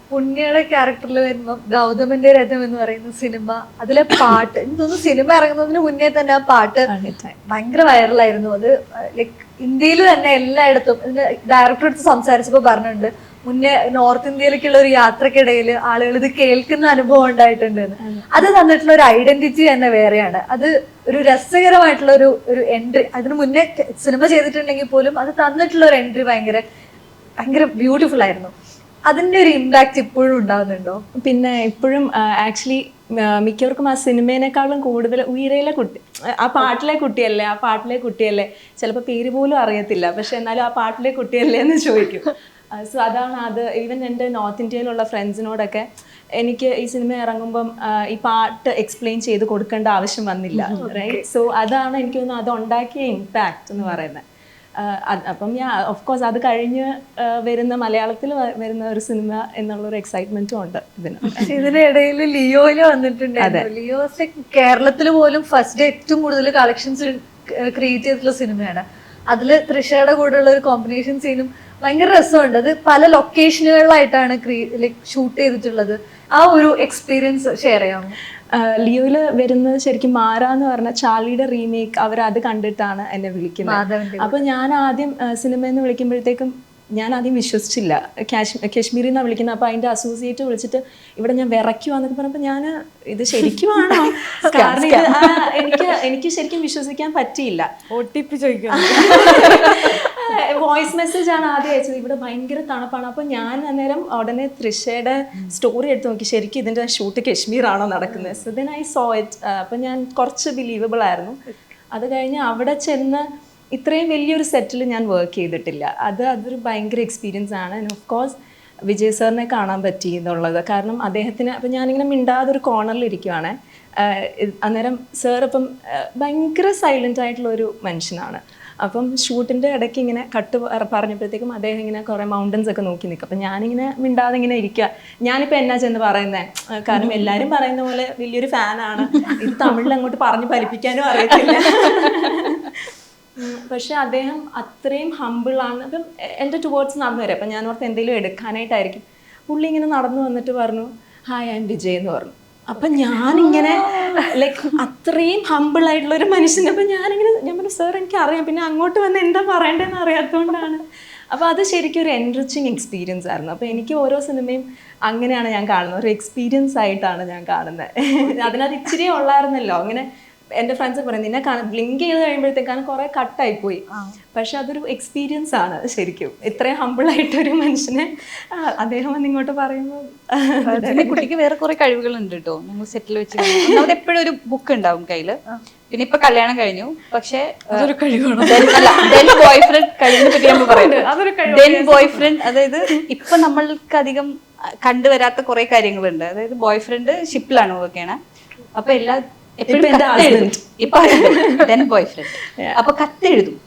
പുണ്യയുടെ ക്യാരക്ടറിൽ വരുമ്പോൾ ഗൗതമന്റെ രഥം എന്ന് പറയുന്ന സിനിമ, അതിലെ പാട്ട് എനിക്ക് തോന്നുന്നു സിനിമ ഇറങ്ങുന്നതിന് മുന്നേ തന്നെ ആ പാട്ട് ഭയങ്കര വൈറലായിരുന്നു. അത് ലൈക്ക് ഇന്ത്യയിൽ തന്നെ എല്ലായിടത്തും. ഡയറക്ടർ അടുത്ത് സംസാരിച്ചപ്പോൾ പറഞ്ഞിട്ടുണ്ട്, മുന്നേ നോർത്ത് ഇന്ത്യയിലേക്കുള്ള ഒരു യാത്രക്കിടയിൽ ആളുകൾ ഇത് കേൾക്കുന്ന അനുഭവം ഉണ്ടായിട്ടുണ്ട്. അത് തന്നിട്ടുള്ള ഒരു ഐഡന്റിറ്റി തന്നെ വേറെയാണ്. അത് ഒരു രസകരമായിട്ടുള്ള ഒരു എൻട്രി. അതിന് മുന്നേ സിനിമ ചെയ്തിട്ടുണ്ടെങ്കിൽ പോലും അത് തന്നിട്ടുള്ള ഒരു എൻട്രി ഭയങ്കര ബ്യൂട്ടിഫുൾ ആയിരുന്നു. അതിന്റെ ഒരു ഇമ്പാക്ട് ഇപ്പോഴും ഉണ്ടാവുന്നുണ്ടോ? പിന്നെ ഇപ്പോഴും ആക്ച്വലി മിക്കവർക്കും ആ സിനിമേനേക്കാളും കൂടുതൽ ഉയരയിലെ കുട്ടി, ആ പാട്ടിലെ കുട്ടിയല്ലേ ചിലപ്പോൾ പേര് പോലും അറിയത്തില്ല, പക്ഷെ എന്നാലും ആ പാട്ടിലെ കുട്ടിയല്ലേ എന്ന് ചോദിക്കും. സോ അതാണ് അത്. ഈവൻ എൻ്റെ നോർത്ത് ഇന്ത്യയിലുള്ള ഫ്രണ്ട്സിനോടൊക്കെ എനിക്ക് ഈ സിനിമ ഇറങ്ങുമ്പം ഈ പാട്ട് എക്സ്പ്ലെയിൻ ചെയ്ത് കൊടുക്കേണ്ട ആവശ്യം വന്നില്ല, റൈറ്റ്? സോ അതാണ് എനിക്ക് തോന്നുന്നു അത് ഉണ്ടാക്കിയ ഇമ്പാക്റ്റ് എന്ന് പറയുന്നത്. അപ്പം ഞാൻ ഓഫ് കോഴ്സ് അത് കഴിഞ്ഞ് വരുന്ന മലയാളത്തിൽ വരുന്ന ഒരു സിനിമ എന്നുള്ളൊരു എക്സൈറ്റ്മെന്റും ഉണ്ട് ഇതിന്. ഇതിനിടയിൽ ലിയോയില് വന്നിട്ടുണ്ടായിരുന്നു. ലിയോ കേരളത്തിൽ പോലും ഫസ്റ്റ് ഡേ ഏറ്റവും കൂടുതൽ കളക്ഷൻസ് ക്രിയേറ്റ് ചെയ്തിട്ടുള്ള സിനിമയാണ്. അതിൽ തൃഷയുടെ കൂടെയുള്ള ഒരു കോമ്പിനേഷൻ സീനും ഭയങ്കര രസമുണ്ട്. അത് പല ലൊക്കേഷനുകളിലായിട്ടാണ് ഷൂട്ട് ചെയ്തിട്ടുള്ളത്. ആ ഒരു എക്സ്പീരിയൻസ് ഷെയർ ചെയ്യാമോ? ലിയോയില് വരുന്നത് ശരിക്കും മാര എന്ന് പറഞ്ഞ ചാർലിയുടെ റീമേക്ക്, അവർ അത് കണ്ടിട്ടാണ് എന്നെ വിളിക്കുന്നത്. അപ്പൊ ഞാൻ ആദ്യം സിനിമയെന്ന് വിളിക്കുമ്പോഴത്തേക്കും ഞാൻ ആദ്യം വിശ്വസിച്ചില്ല. കശ്മീരിൽ നിന്നാണ് വിളിക്കുന്നത്. അപ്പോൾ അതിൻ്റെ അസോസിയേറ്റ് വിളിച്ചിട്ട് ഇവിടെ ഞാൻ വിറയ്ക്കുവാന്നൊക്കെ പറഞ്ഞപ്പോൾ ഞാൻ ഇത് ശരിക്കുമാണോ? കാരണം എനിക്ക് ശരിക്കും വിശ്വസിക്കാൻ പറ്റിയില്ല. OTP ചോദിക്കാം. വോയിസ് മെസ്സേജ് ആണ് ആദ്യം അയച്ചത്. ഇവിടെ ഭയങ്കര തണുപ്പാണ്. അപ്പോൾ ഞാൻ അന്നേരം ഉടനെ തൃഷയുടെ സ്റ്റോറി എടുത്ത് നോക്കി, ശരിക്കും ഇതിൻ്റെ ഷൂട്ട് കശ്മീരാണോ നടക്കുന്നത്? So then I so it. അപ്പം ഞാൻ കുറച്ച് ബിലീവബിൾ ആയിരുന്നു. അത് കഴിഞ്ഞ് അവിടെ ചെന്ന് ഇത്രയും വലിയൊരു സെറ്റിൽ ഞാൻ വർക്ക് ചെയ്തിട്ടില്ല. അതൊരു ഭയങ്കര എക്സ്പീരിയൻസ് ആണ്. ആൻഡ് ഓഫ് കോഴ്സ് വിജയ് സാറിനെ കാണാൻ പറ്റി എന്നുള്ളത്. കാരണം അദ്ദേഹത്തിന് അപ്പം ഞാനിങ്ങനെ മിണ്ടാതെ ഒരു കോർണറിൽ ഇരിക്കുവാണ്. അന്നേരം സാർ ഇപ്പം ഭയങ്കര സൈലൻ്റ് ആയിട്ടുള്ളൊരു മനുഷ്യനാണ്. അപ്പം ഷൂട്ടിൻ്റെ ഇടയ്ക്ക് ഇങ്ങനെ കട്ട് പറഞ്ഞപ്പോഴത്തേക്കും അദ്ദേഹം ഇങ്ങനെ കുറേ മൗണ്ടൻസ് ഒക്കെ നോക്കി നിൽക്കും. അപ്പം ഞാനിങ്ങനെ മിണ്ടാതെ ഇങ്ങനെ ഇരിക്കുക. ഞാനിപ്പോൾ എന്നാ ചെന്ന് പറയുന്നത്? കാരണം എല്ലാവരും പറയുന്ന പോലെ വലിയൊരു ഫാനാണ്. ഇത് തമിഴിൽ അങ്ങോട്ട് പറഞ്ഞ് ഫലിപ്പിക്കാനും അറിയത്തില്ല. പക്ഷെ അദ്ദേഹം അത്രയും ഹമ്പിളാണ്. അപ്പം എൻ്റെ ടുവേർഡ്സ് നടന്നു വരാം. അപ്പം ഞാൻ ഓർത്ത് എന്തെങ്കിലും എടുക്കാനായിട്ടായിരിക്കും. പുള്ളി ഇങ്ങനെ നടന്നു വന്നിട്ട് പറഞ്ഞു, ഹായ് ഐ എം വിജയ് എന്ന് പറഞ്ഞു. അപ്പം ഞാനിങ്ങനെ ലൈക്ക് അത്രയും ഹമ്പിളായിട്ടുള്ളൊരു മനുഷ്യൻ. അപ്പം ഞാൻ പറഞ്ഞു സാർ എനിക്കറിയാം, പിന്നെ അങ്ങോട്ട് വന്ന് എന്താ പറയേണ്ടതെന്ന് അറിയാത്തതുകൊണ്ടാണ്. അപ്പോൾ അത് ശരിക്കും ഒരു എൻറിച്ചിങ് എക്സ്പീരിയൻസ് ആയിരുന്നു. അപ്പോൾ എനിക്ക് ഓരോ സിനിമയും അങ്ങനെയാണ് ഞാൻ കാണുന്നത്, ഒരു എക്സ്പീരിയൻസ് ആയിട്ടാണ് ഞാൻ കാണുന്നത്. അതിനകത്ത് ഇച്ചിരി ഉള്ളായിരുന്നല്ലോ. അങ്ങനെ എൻ്റെ ഫ്രണ്ട്സ് പറയും നിന്നെ ബ്ലിങ്ക് ചെയ്ത് കഴിയുമ്പോഴത്തേക്കാണ് കുറേ കട്ടായിപ്പോയി. പക്ഷെ അതൊരു എക്സ്പീരിയൻസ് ആണ് ശരിക്കും. ഇത്രയും ഹമ്പിളായിട്ടൊരു മനുഷ്യനെ അദ്ദേഹം വന്ന് ഇങ്ങോട്ട് പറയുമ്പോൾ. കുട്ടിക്ക് വേറെ കുറെ കഴിവുകളുണ്ട് കേട്ടോ. നമ്മൾ സെറ്റിൽ വെച്ച് അവിടെ എപ്പോഴും ഒരു ബുക്ക് ഉണ്ടാവും കയ്യില്. പിന്നെ ഇപ്പൊ കല്യാണം കഴിഞ്ഞു, പക്ഷെ ബോയ്ഫ്രണ്ട് കഴിവിനെ പറ്റി നമ്മൾ പറയുന്നത് ബോയ്ഫ്രണ്ട്, അതായത് ഇപ്പൊ നമ്മൾക്ക് അധികം കണ്ടുവരാത്ത കുറെ കാര്യങ്ങളുണ്ട്. അതായത് ബോയ്ഫ്രണ്ട് ഷിപ്പിലാണ് വർക്ക് ചെയ്യണേ. അപ്പൊ എല്ലാ ബോയ്ഫ്രണ്ട് അപ്പൊ കത്തെഴുതും.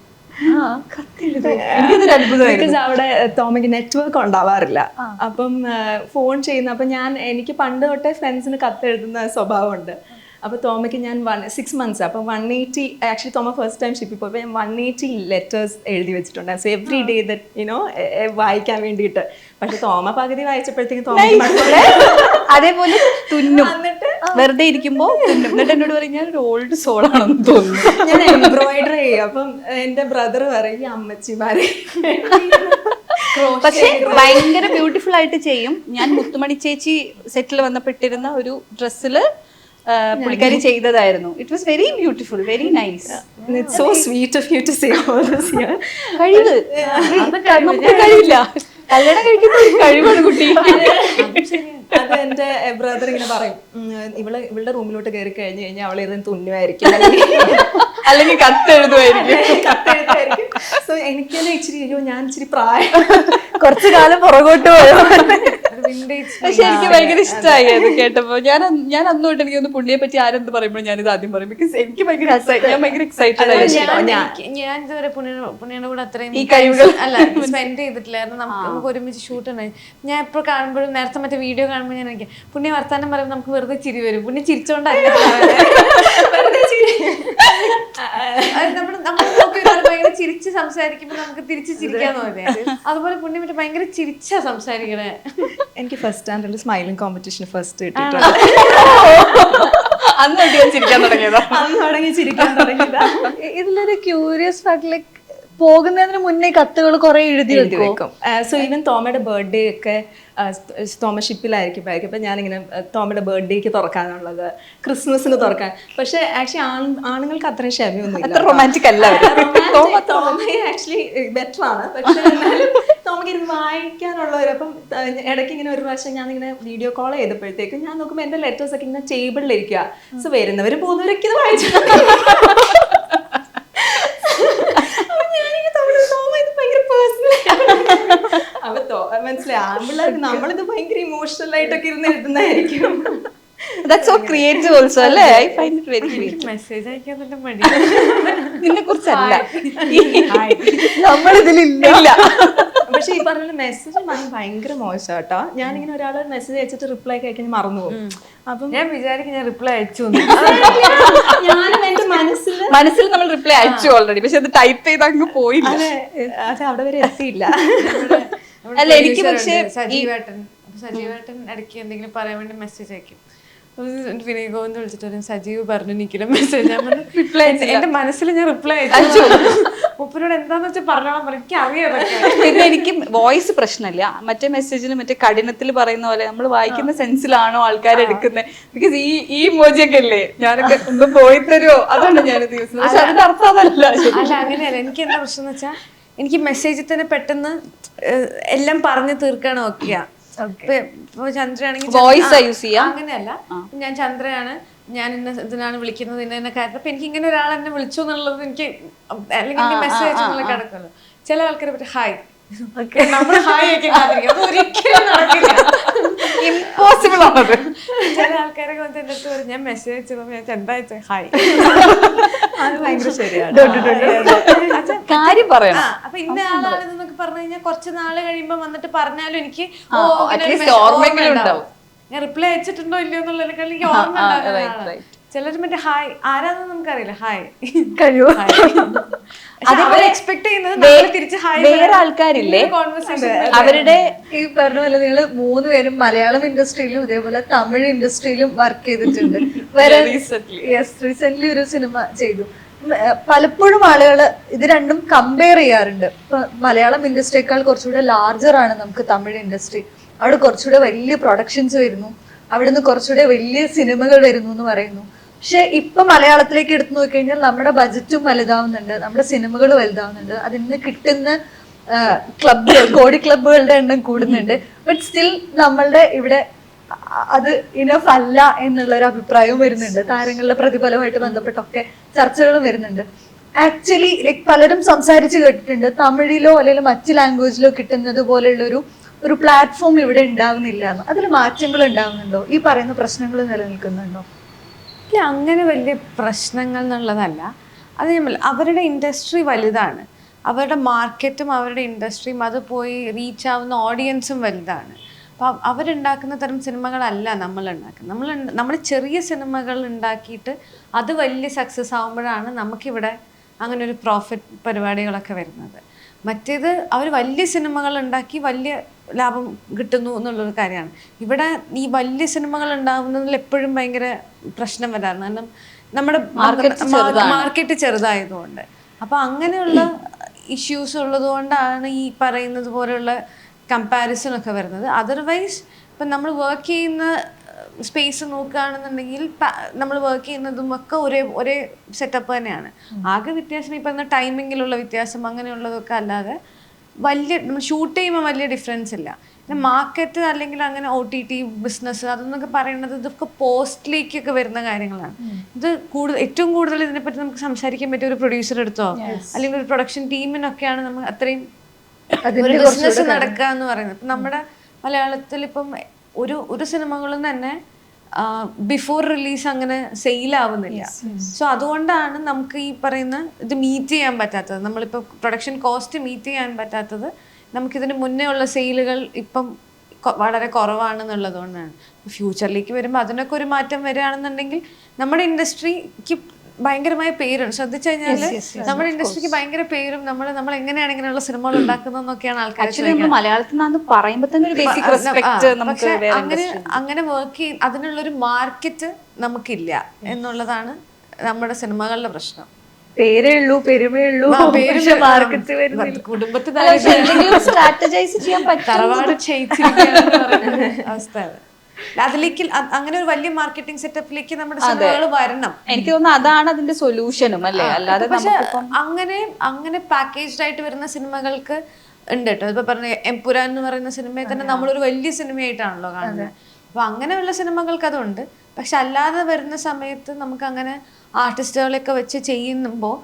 അവിടെ തോമയ്ക്ക് നെറ്റ്വർക്ക് ഉണ്ടാവാറില്ല. അപ്പം ഫോൺ ചെയ്യുന്ന എനിക്ക് പണ്ട് തൊട്ടേ ഫ്രണ്ട്സിന് കത്തെഴുതുന്ന സ്വഭാവമുണ്ട്. അപ്പോൾ തോമയ്ക്ക് ഞാൻ 6 months അപ്പം 180 ആക്ച്വലി തോമ ഫസ്റ്റ് ടൈം ഷിപ്പിൽ പോയപ്പോൾ ഞാൻ 180 ലെറ്റേഴ്സ് എഴുതി വെച്ചിട്ടുണ്ട്. സോ എവറി ഡേ ദറ്റ് വായിക്കാൻ വേണ്ടിയിട്ട്. പക്ഷെ തോമ പകുതി വായിച്ചപ്പോഴത്തേക്കും തോമ അതേപോലെ തുന്നും, വെറുതെ ഇരിക്കുമ്പോൾ തുന്നും. എന്നിട്ട് എന്നോട് പറയും ഞാൻ ഒരു ഓൾഡ് സോളാണെന്ന് തോന്നുന്നു. ഞാൻ എംബ്രോയിഡറി ചെയ്യും. അപ്പം എൻ്റെ ബ്രദർ പറയും അമ്മച്ചിമാരെ പക്ഷെ ഭയങ്കര ബ്യൂട്ടിഫുൾ ആയിട്ട് ചെയ്യും. ഞാൻ മുത്തുമണി ചേച്ചി സെറ്റിൽ വന്നപ്പെട്ടിരുന്ന ഒരു ഡ്രസ്സില് പുള്ളിക്കാരി ചെയ്തതായിരുന്നു. It was very beautiful, very nice. It's so sweet of you to say all this here. കഴിവ് നമുക്ക് കഴിവില്ല, കല്യാണം കഴിക്കുന്ന കഴിവാണ് കുട്ടി. അത് എൻ്റെ ബ്രദർ ഇങ്ങനെ പറയും, ഇവളുടെ റൂമിലോട്ട് കയറി കഴിഞ്ഞ് കഴിഞ്ഞാൽ അവൾ ഇരുന്ന് തുന്നുമായിരിക്കും, അല്ലെങ്കിൽ കത്തെഴുതുമായിരിക്കും. സോ എനിക്ക് തന്നെ ഇച്ചിരി ഞാൻ ഇച്ചിരി പ്രായം കുറച്ചു കാലം പുറകോട്ട് പോയോ. പക്ഷെ എനിക്ക് ഭയങ്കര ഇഷ്ടമായി അത് കേട്ടപ്പോ. ഞാൻ അന്നോട്ട് എനിക്ക് ഒന്ന് പുള്ളിയെ പറ്റി ആരെന്ത് പറയുമ്പോൾ ഞാനിത് ആദ്യം പറയും. ബിക്കോസ് എനിക്ക് ഭയങ്കര എക്സൈറ്റഡ് ആയിരുന്നു. ഞാൻ ഇതുവരെ പുണ്യയുടെ കൂടെ അത്രയും ഈ കഴിവുകൾ അല്ല സ്പെൻഡ് ചെയ്തിട്ടില്ലായിരുന്നു. നമുക്ക് ഒരുമിച്ച് ഷൂട്ട് ഉണ്ടായി. ഞാൻ എപ്പോൾ കാണുമ്പോഴും നേരത്തെ മറ്റേ വീഡിയോ കാണുമ്പോൾ ഞാൻ എനിക്ക് പുണ്യ വർത്താനം പറയുമ്പോൾ നമുക്ക് വെറുതെ ചിരി വരും. പുണ്യ ചിരിച്ചോണ്ടല്ല ഭയങ്കര ചിരിച്ച് സംസാരിക്കുമ്പോൾ നമുക്ക് തിരിച്ച് ചിരിക്കാന്ന് തോന്നിയത്. അതുപോലെ പുണ്യ മറ്റേ ഭയങ്കര ചിരിച്ചാ സംസാരിക്കണേ. എനിക്ക് ഫസ്റ്റ് സ്റ്റാൻഡേർഡിൽ സ്മൈലിംഗ് കോമ്പറ്റീഷൻ ഫസ്റ്റ് കിട്ടിയിട്ടുണ്ട്. അന്ന് ചിരിക്കാൻ തുടങ്ങിയതാ. ഇതിലൊരു ക്യൂരിയസ് ഫാക്ട്, ലൈക്ക് പോകുന്നതിന് മുന്നേ കത്തുകൾ കുറെ എഴുതി വെക്കും. സോ ഈവൻ തോമയുടെ ബർത്ത്ഡേ ഒക്കെ തോമ ഷിപ്പിലായിരിക്കും. അപ്പം ഞാനിങ്ങനെ തോമയുടെ ബർത്ത്ഡേക്ക് തുറക്കാനുള്ളത്, ക്രിസ്മസിന് തുറക്കാൻ. പക്ഷെ ആക്ച്വലി ആണുങ്ങൾക്ക് അത്രയും ക്ഷമയൊന്നുമില്ല. റൊമാൻറ്റിക് അല്ല. തോമ ആക്ച്വലി ബെറ്റർ ആണ്. പക്ഷെ എന്നാലും തോമയ്ക്ക് ഇരുന്ന് വായിക്കാനുള്ളവർ. അപ്പം ഇടയ്ക്ക് ഇങ്ങനെ ഒരു പ്രാവശ്യം ഞാനിങ്ങനെ വീഡിയോ കോൾ ചെയ്തപ്പോഴത്തേക്കും ഞാൻ നോക്കുമ്പോൾ എൻ്റെ ലെറ്റേഴ്സ് ഒക്കെ ഇങ്ങനെ ടേബിളിലിരിക്കുക. സോ വരുന്നവരും പോകുന്നവരൊക്കെ ഇത് വായിച്ചു. മനസ്സിലായി ആമ്പിള്ളേർക്ക് നമ്മളിത് ഭയങ്കര ഇമോഷണൽ ആയിട്ടൊക്കെ ഇരുന്ന് എഴുതുന്നതായിരിക്കും. That's so creative also, അല്ലേ? I find it very creative. Message അയക്കാൻ തന്നെ മടി. നിന്നെ കുറിച്ചല്ല, നമ്മളിതിലില്ല. പക്ഷെ ഈ പറഞ്ഞ മെസ്സേജ് ഭയങ്കര മോശം കേട്ടോ. ഞാനിങ്ങനെ ഒരാൾ മെസ്സേജ് അയച്ചിട്ട് റിപ്ലൈ കഴിക്കാൻ മറന്നുപോകും. അപ്പം ഞാൻ വിചാരിക്കും ഞാൻ റിപ്ലൈ അയച്ചു. ഞാനും എന്റെ മനസ്സിൽ നമ്മൾ റിപ്ലൈ അയച്ചു ഓൾറെഡി, പക്ഷെ അത് ടൈപ്പ് ചെയ്ത് അങ്ങ് പോയില്ല. അത് അവിടെ വരെ എത്തിയില്ല. അല്ല എനിക്ക് പക്ഷേ സജീവേട്ടൻ ഇടയ്ക്ക് എന്തെങ്കിലും പറയാൻ വേണ്ടി മെസ്സേജ് അയക്കും. വിനയഗോവിന്ദ് വിളിച്ചിട്ട് സജീവ് പറഞ്ഞു നിൽക്കുന്ന മെസ്സേജ്. ഞാൻ പറഞ്ഞു റിപ്ലൈ, എന്റെ മനസ്സിൽ ഞാൻ റിപ്ലൈ അയച്ചു. മൂപ്പരോട് എന്താന്ന് വെച്ചാൽ പറഞ്ഞോളാൻ പറയും, എനിക്ക് അറിയാം. പിന്നെ എനിക്ക് വോയിസ് പ്രശ്നമില്ല, മറ്റേ മെസ്സേജിൽ മറ്റേ കഠിനത്തിൽ പറയുന്ന പോലെ നമ്മൾ വായിക്കുന്ന സെൻസിലാണോ ആൾക്കാർ എടുക്കുന്നത്. ബിക്കോസ് ഈ ഇമോജിയൊക്കെ അല്ലേ, ഞാനൊക്കെ ഒന്ന് പോയി തരുമോ, അതാണ് ഞാൻ ദിവസം. പക്ഷെ അതിന്റെ അർത്ഥം അതല്ല. അല്ല അങ്ങനെയല്ല, എനിക്ക് എന്താ പ്രശ്നം എന്ന് വെച്ചാൽ എനിക്ക് മെസ്സേജിൽ തന്നെ പെട്ടെന്ന് എല്ലാം പറഞ്ഞു തീർക്കാൻ നോക്കിയാ. ഇപ്പൊ ചന്ദ്രയാണെങ്കിൽ വോയിസ് യൂസ് ചെയ്യാം, അങ്ങനെയല്ല, ഞാൻ ചന്ദ്രയാണ്, ഞാൻ ഇതിനാണ് വിളിക്കുന്നത്, ഇന്ന കാര്യം. അപ്പൊ എനിക്ക് ഇങ്ങനെ ഒരാൾ എന്നെ വിളിച്ചു എന്നുള്ളത് എനിക്ക്, അല്ലെങ്കിൽ മെസ്സേജ് എന്നുള്ള കിടക്കുമല്ലോ. ചില ആൾക്കാരെ പറ്റി ഹായ്, നമ്മൾ ഹായ് ഒക്കെ കാത്തിരിക്കും, അത് ഒരിക്കലും നടക്കില്ല, ഇമ്പോസിബിൾ ആണത്. ചില ആൾക്കാരൊക്കെ വന്നിട്ട് എന്റെ അടുത്ത് പറയും, ഞാൻ മെസ്സേജ് അയച്ചപ്പോ ഞാൻ എന്താ വെച്ചാൽ ഹായ്. അത് ഭയങ്കര ശരിയാണ്. കാര്യം പറയണം. അപ്പൊ ഇന്ന ആളാണെന്നൊക്കെ പറഞ്ഞു കഴിഞ്ഞാൽ കുറച്ച് നാള് കഴിയുമ്പോ വന്നിട്ട് പറഞ്ഞാലും എനിക്ക് ഓർമ്മയെങ്കിലും ഉണ്ടാവും. ഞാൻ റിപ്ലൈ അയച്ചിട്ടുണ്ടോ ഇല്ലയോ എന്നുള്ളതിനേക്കാൾ എനിക്ക് ഓർമ്മ ഉണ്ടാകുന്നതാണ്. ചിലർ മറ്റേ ഹായ് ആരാന്ന് നമുക്കറിയില്ല, ഹായ് കഴിയോ അതേപോലെ എക്സ്പെക്ട് ചെയ്യുന്നത് തിരിച്ച് ഹായ്. വേറെ ആൾക്കാരില്ലേ അവരുടെ ഈ പറഞ്ഞ പോലെ നിങ്ങൾ 3 പേരും മലയാളം ഇൻഡസ്ട്രിയിലും ഇതേപോലെ തമിഴ് ഇൻഡസ്ട്രിയിലും വർക്ക് ചെയ്തിട്ടുണ്ട്. റീസെന്റ് ഒരു സിനിമ ചെയ്തു. പലപ്പോഴും ആളുകൾ ഇത് രണ്ടും കമ്പയർ ചെയ്യാറുണ്ട്. ഇപ്പൊ മലയാളം ഇൻഡസ്ട്രിയേക്കാൾ കുറച്ചുകൂടെ ലാർജർ ആണ് നമുക്ക് തമിഴ് ഇൻഡസ്ട്രി. അവിടെ കുറച്ചുകൂടെ വലിയ പ്രൊഡക്ഷൻസ് വരുന്നു, അവിടുന്ന് കുറച്ചുകൂടെ വലിയ സിനിമകൾ വരുന്നു എന്ന് പറയുന്നു. പക്ഷെ ഇപ്പൊ മലയാളത്തിലേക്ക് എടുത്തു നോക്കിക്കഴിഞ്ഞാൽ നമ്മുടെ ബജറ്റും വലുതാവുന്നുണ്ട്, നമ്മുടെ സിനിമകൾ വലുതാവുന്നുണ്ട്, അതിന് കിട്ടുന്ന ക്ലബുകൾ, കോടി ക്ലബുകളുടെ എണ്ണം കൂടുന്നുണ്ട്. ബട്ട് സ്റ്റിൽ നമ്മളുടെ ഇവിടെ അത് ഇനഫ് അല്ല എന്നുള്ളൊരു അഭിപ്രായവും വരുന്നുണ്ട്. താരങ്ങളുടെ പ്രതിഫലമായിട്ട് ബന്ധപ്പെട്ടൊക്കെ ചർച്ചകളും വരുന്നുണ്ട്. ആക്ച്വലി ലൈക്ക് പലരും സംസാരിച്ച് കേട്ടിട്ടുണ്ട്, തമിഴിലോ അല്ലെങ്കിൽ മറ്റ് ലാംഗ്വേജിലോ കിട്ടുന്നത് പോലെയുള്ളൊരു പ്ലാറ്റ്ഫോം ഇവിടെ ഉണ്ടാവുന്നില്ല എന്ന്. അതിൽ മാറ്റങ്ങൾ ഉണ്ടാവുന്നുണ്ടോ? ഈ പറയുന്ന പ്രശ്നങ്ങൾ നിലനിൽക്കുന്നുണ്ടോ? ഇല്ല, അങ്ങനെ വലിയ പ്രശ്നങ്ങൾ എന്നുള്ളതല്ല. അത് അവരുടെ ഇൻഡസ്ട്രി വലുതാണ്, അവരുടെ മാർക്കറ്റും അവരുടെ ഇൻഡസ്ട്രിയും അത് പോയി റീച്ച് ആവുന്ന ഓഡിയൻസും വലുതാണ്. അപ്പോൾ അവരുണ്ടാക്കുന്ന തരം സിനിമകളല്ല നമ്മൾ ഉണ്ടാക്കുന്നത്. നമ്മൾ ചെറിയ സിനിമകൾ ഉണ്ടാക്കിയിട്ട് അത് വലിയ സക്സസ് ആകുമ്പോഴാണ് നമുക്കിവിടെ അങ്ങനെ ഒരു പ്രോഫിറ്റ് പരിപാടികളൊക്കെ വരുന്നത്. മറ്റേത് അവർ വലിയ സിനിമകൾ ഉണ്ടാക്കി വലിയ ലാഭം കിട്ടുന്നു എന്നുള്ളൊരു കാര്യമാണ്. ഇവിടെ ഈ വലിയ സിനിമകൾ ഉണ്ടാകുന്നതിൽ എപ്പോഴും ഭയങ്കര പ്രശ്നം വരാറുണ്ട്. കാരണം നമ്മുടെ മാർക്കറ്റ് ചെറുതായതുകൊണ്ട്. അപ്പോൾ അങ്ങനെയുള്ള ഇഷ്യൂസ് ഉള്ളത് കൊണ്ടാണ് ഈ പറയുന്നത് പോലെയുള്ള കമ്പാരിസൺ ഒക്കെ വരുന്നത്. അതർവൈസ് ഇപ്പം നമ്മൾ വർക്ക് ചെയ്യുന്ന സ്പേസ് നോക്കുകയാണെന്നുണ്ടെങ്കിൽ നമ്മൾ വർക്ക് ചെയ്യുന്നതും ഒക്കെ ഒരേ സെറ്റപ്പ് തന്നെയാണ്. ആകെ വ്യത്യാസം ഈ പറയുന്ന ടൈമിങ്ങിലുള്ള വ്യത്യാസം അങ്ങനെയുള്ളതൊക്കെ അല്ലാതെ വലിയ നമ്മൾ ഷൂട്ട് ചെയ്യുമ്പോൾ വലിയ ഡിഫറൻസ് ഇല്ല. പിന്നെ മാർക്കറ്റ് അല്ലെങ്കിൽ അങ്ങനെ OTT ബിസിനസ് അതെന്നൊക്കെ പറയുന്നത് ഇതൊക്കെ പോസ്റ്റിലേക്കൊക്കെ വരുന്ന കാര്യങ്ങളാണ്. ഇത് ഏറ്റവും കൂടുതൽ ഇതിനെപ്പറ്റി നമുക്ക് സംസാരിക്കാൻ പറ്റിയ ഒരു പ്രൊഡ്യൂസർ എടുത്തോ അല്ലെങ്കിൽ ഒരു പ്രൊഡക്ഷൻ ടീമിനൊക്കെയാണ് നമ്മൾ അത്രയും ഒരു ബിസിനസ് നടക്കുക എന്ന് പറയുന്നത്. ഇപ്പം നമ്മുടെ മലയാളത്തിൽ ഇപ്പം ഒരു സിനിമകളും തന്നെ ബിഫോർ റിലീസ് അങ്ങനെ സെയിലാവുന്നില്ല. സോ അതുകൊണ്ടാണ് നമുക്ക് ഈ പറയുന്ന ഇത് മീറ്റ് ചെയ്യാൻ പറ്റാത്തത്. നമ്മളിപ്പോൾ പ്രൊഡക്ഷൻ കോസ്റ്റ് മീറ്റ് ചെയ്യാൻ പറ്റാത്തത് നമുക്കിതിന് മുന്നേ ഉള്ള സെയിലുകൾ ഇപ്പം വളരെ കുറവാണെന്നുള്ളത് കൊണ്ടാണ്. ഫ്യൂച്ചറിലേക്ക് വരുമ്പോൾ അതിനൊക്കെ ഒരു മാറ്റം വരികയാണെന്നുണ്ടെങ്കിൽ നമ്മുടെ ഇൻഡസ്ട്രിക്ക് ഭയങ്കരമായ പേരുണ്ട്. ശ്രദ്ധിച്ചു കഴിഞ്ഞാൽ നമ്മുടെ ഇൻഡസ്ട്രിക്ക് ഭയങ്കര പേരും നമ്മൾ എങ്ങനെയാണ് ഇങ്ങനെയുള്ള സിനിമകൾ ഉണ്ടാക്കുന്നതെന്നൊക്കെയാണ് ആൾക്കാർ. മലയാളത്തിൽ നിന്ന് പറയുമ്പോൾ തന്നെ ഒരു ബേസിക് റെസ്പെക്ട് നമുക്ക് അങ്ങനെ വർക്ക് ചെയ്യും. അതിനുള്ളൊരു മാർക്കറ്റ് നമുക്കില്ല എന്നുള്ളതാണ് നമ്മുടെ സിനിമകളുടെ പ്രശ്നം. പേരേ ഉള്ളൂ, പെരുമയുള്ളൂ, മാർക്കറ്റ് വരുന്നില്ല. കുടുംബത്തിൽ സ്ട്രാറ്റജൈസ് ചെയ്യാൻ തറവാട് അവസ്ഥ. അതിലേക്ക് അങ്ങനെ ഒരു വലിയ മാർക്കറ്റിംഗ് സെറ്റപ്പിലേക്ക് നമ്മുടെ സിനിമകൾ വരണം. എനിക്ക് തോന്നുന്നു അതാണ് അതിന്റെ സൊല്യൂഷനും അല്ലേ. അല്ലാതെ പക്ഷെ അങ്ങനെ പാക്കേജ്ഡ് ആയിട്ട് വരുന്ന സിനിമകൾക്ക് ഉണ്ട് കേട്ടോ. ഇപ്പൊ പറഞ്ഞ എംപുരാൻ എന്ന് പറയുന്ന സിനിമയെ തന്നെ നമ്മളൊരു വലിയ സിനിമയായിട്ടാണല്ലോ കാണുന്നത്. അപ്പൊ അങ്ങനെയുള്ള സിനിമകൾക്ക് അതുണ്ട്. പക്ഷെ അല്ലാതെ വരുന്ന സമയത്ത് നമുക്ക് അങ്ങനെ ആർട്ടിസ്റ്റുകളെയൊക്കെ വെച്ച് ചെയ്യുമ്പോൾ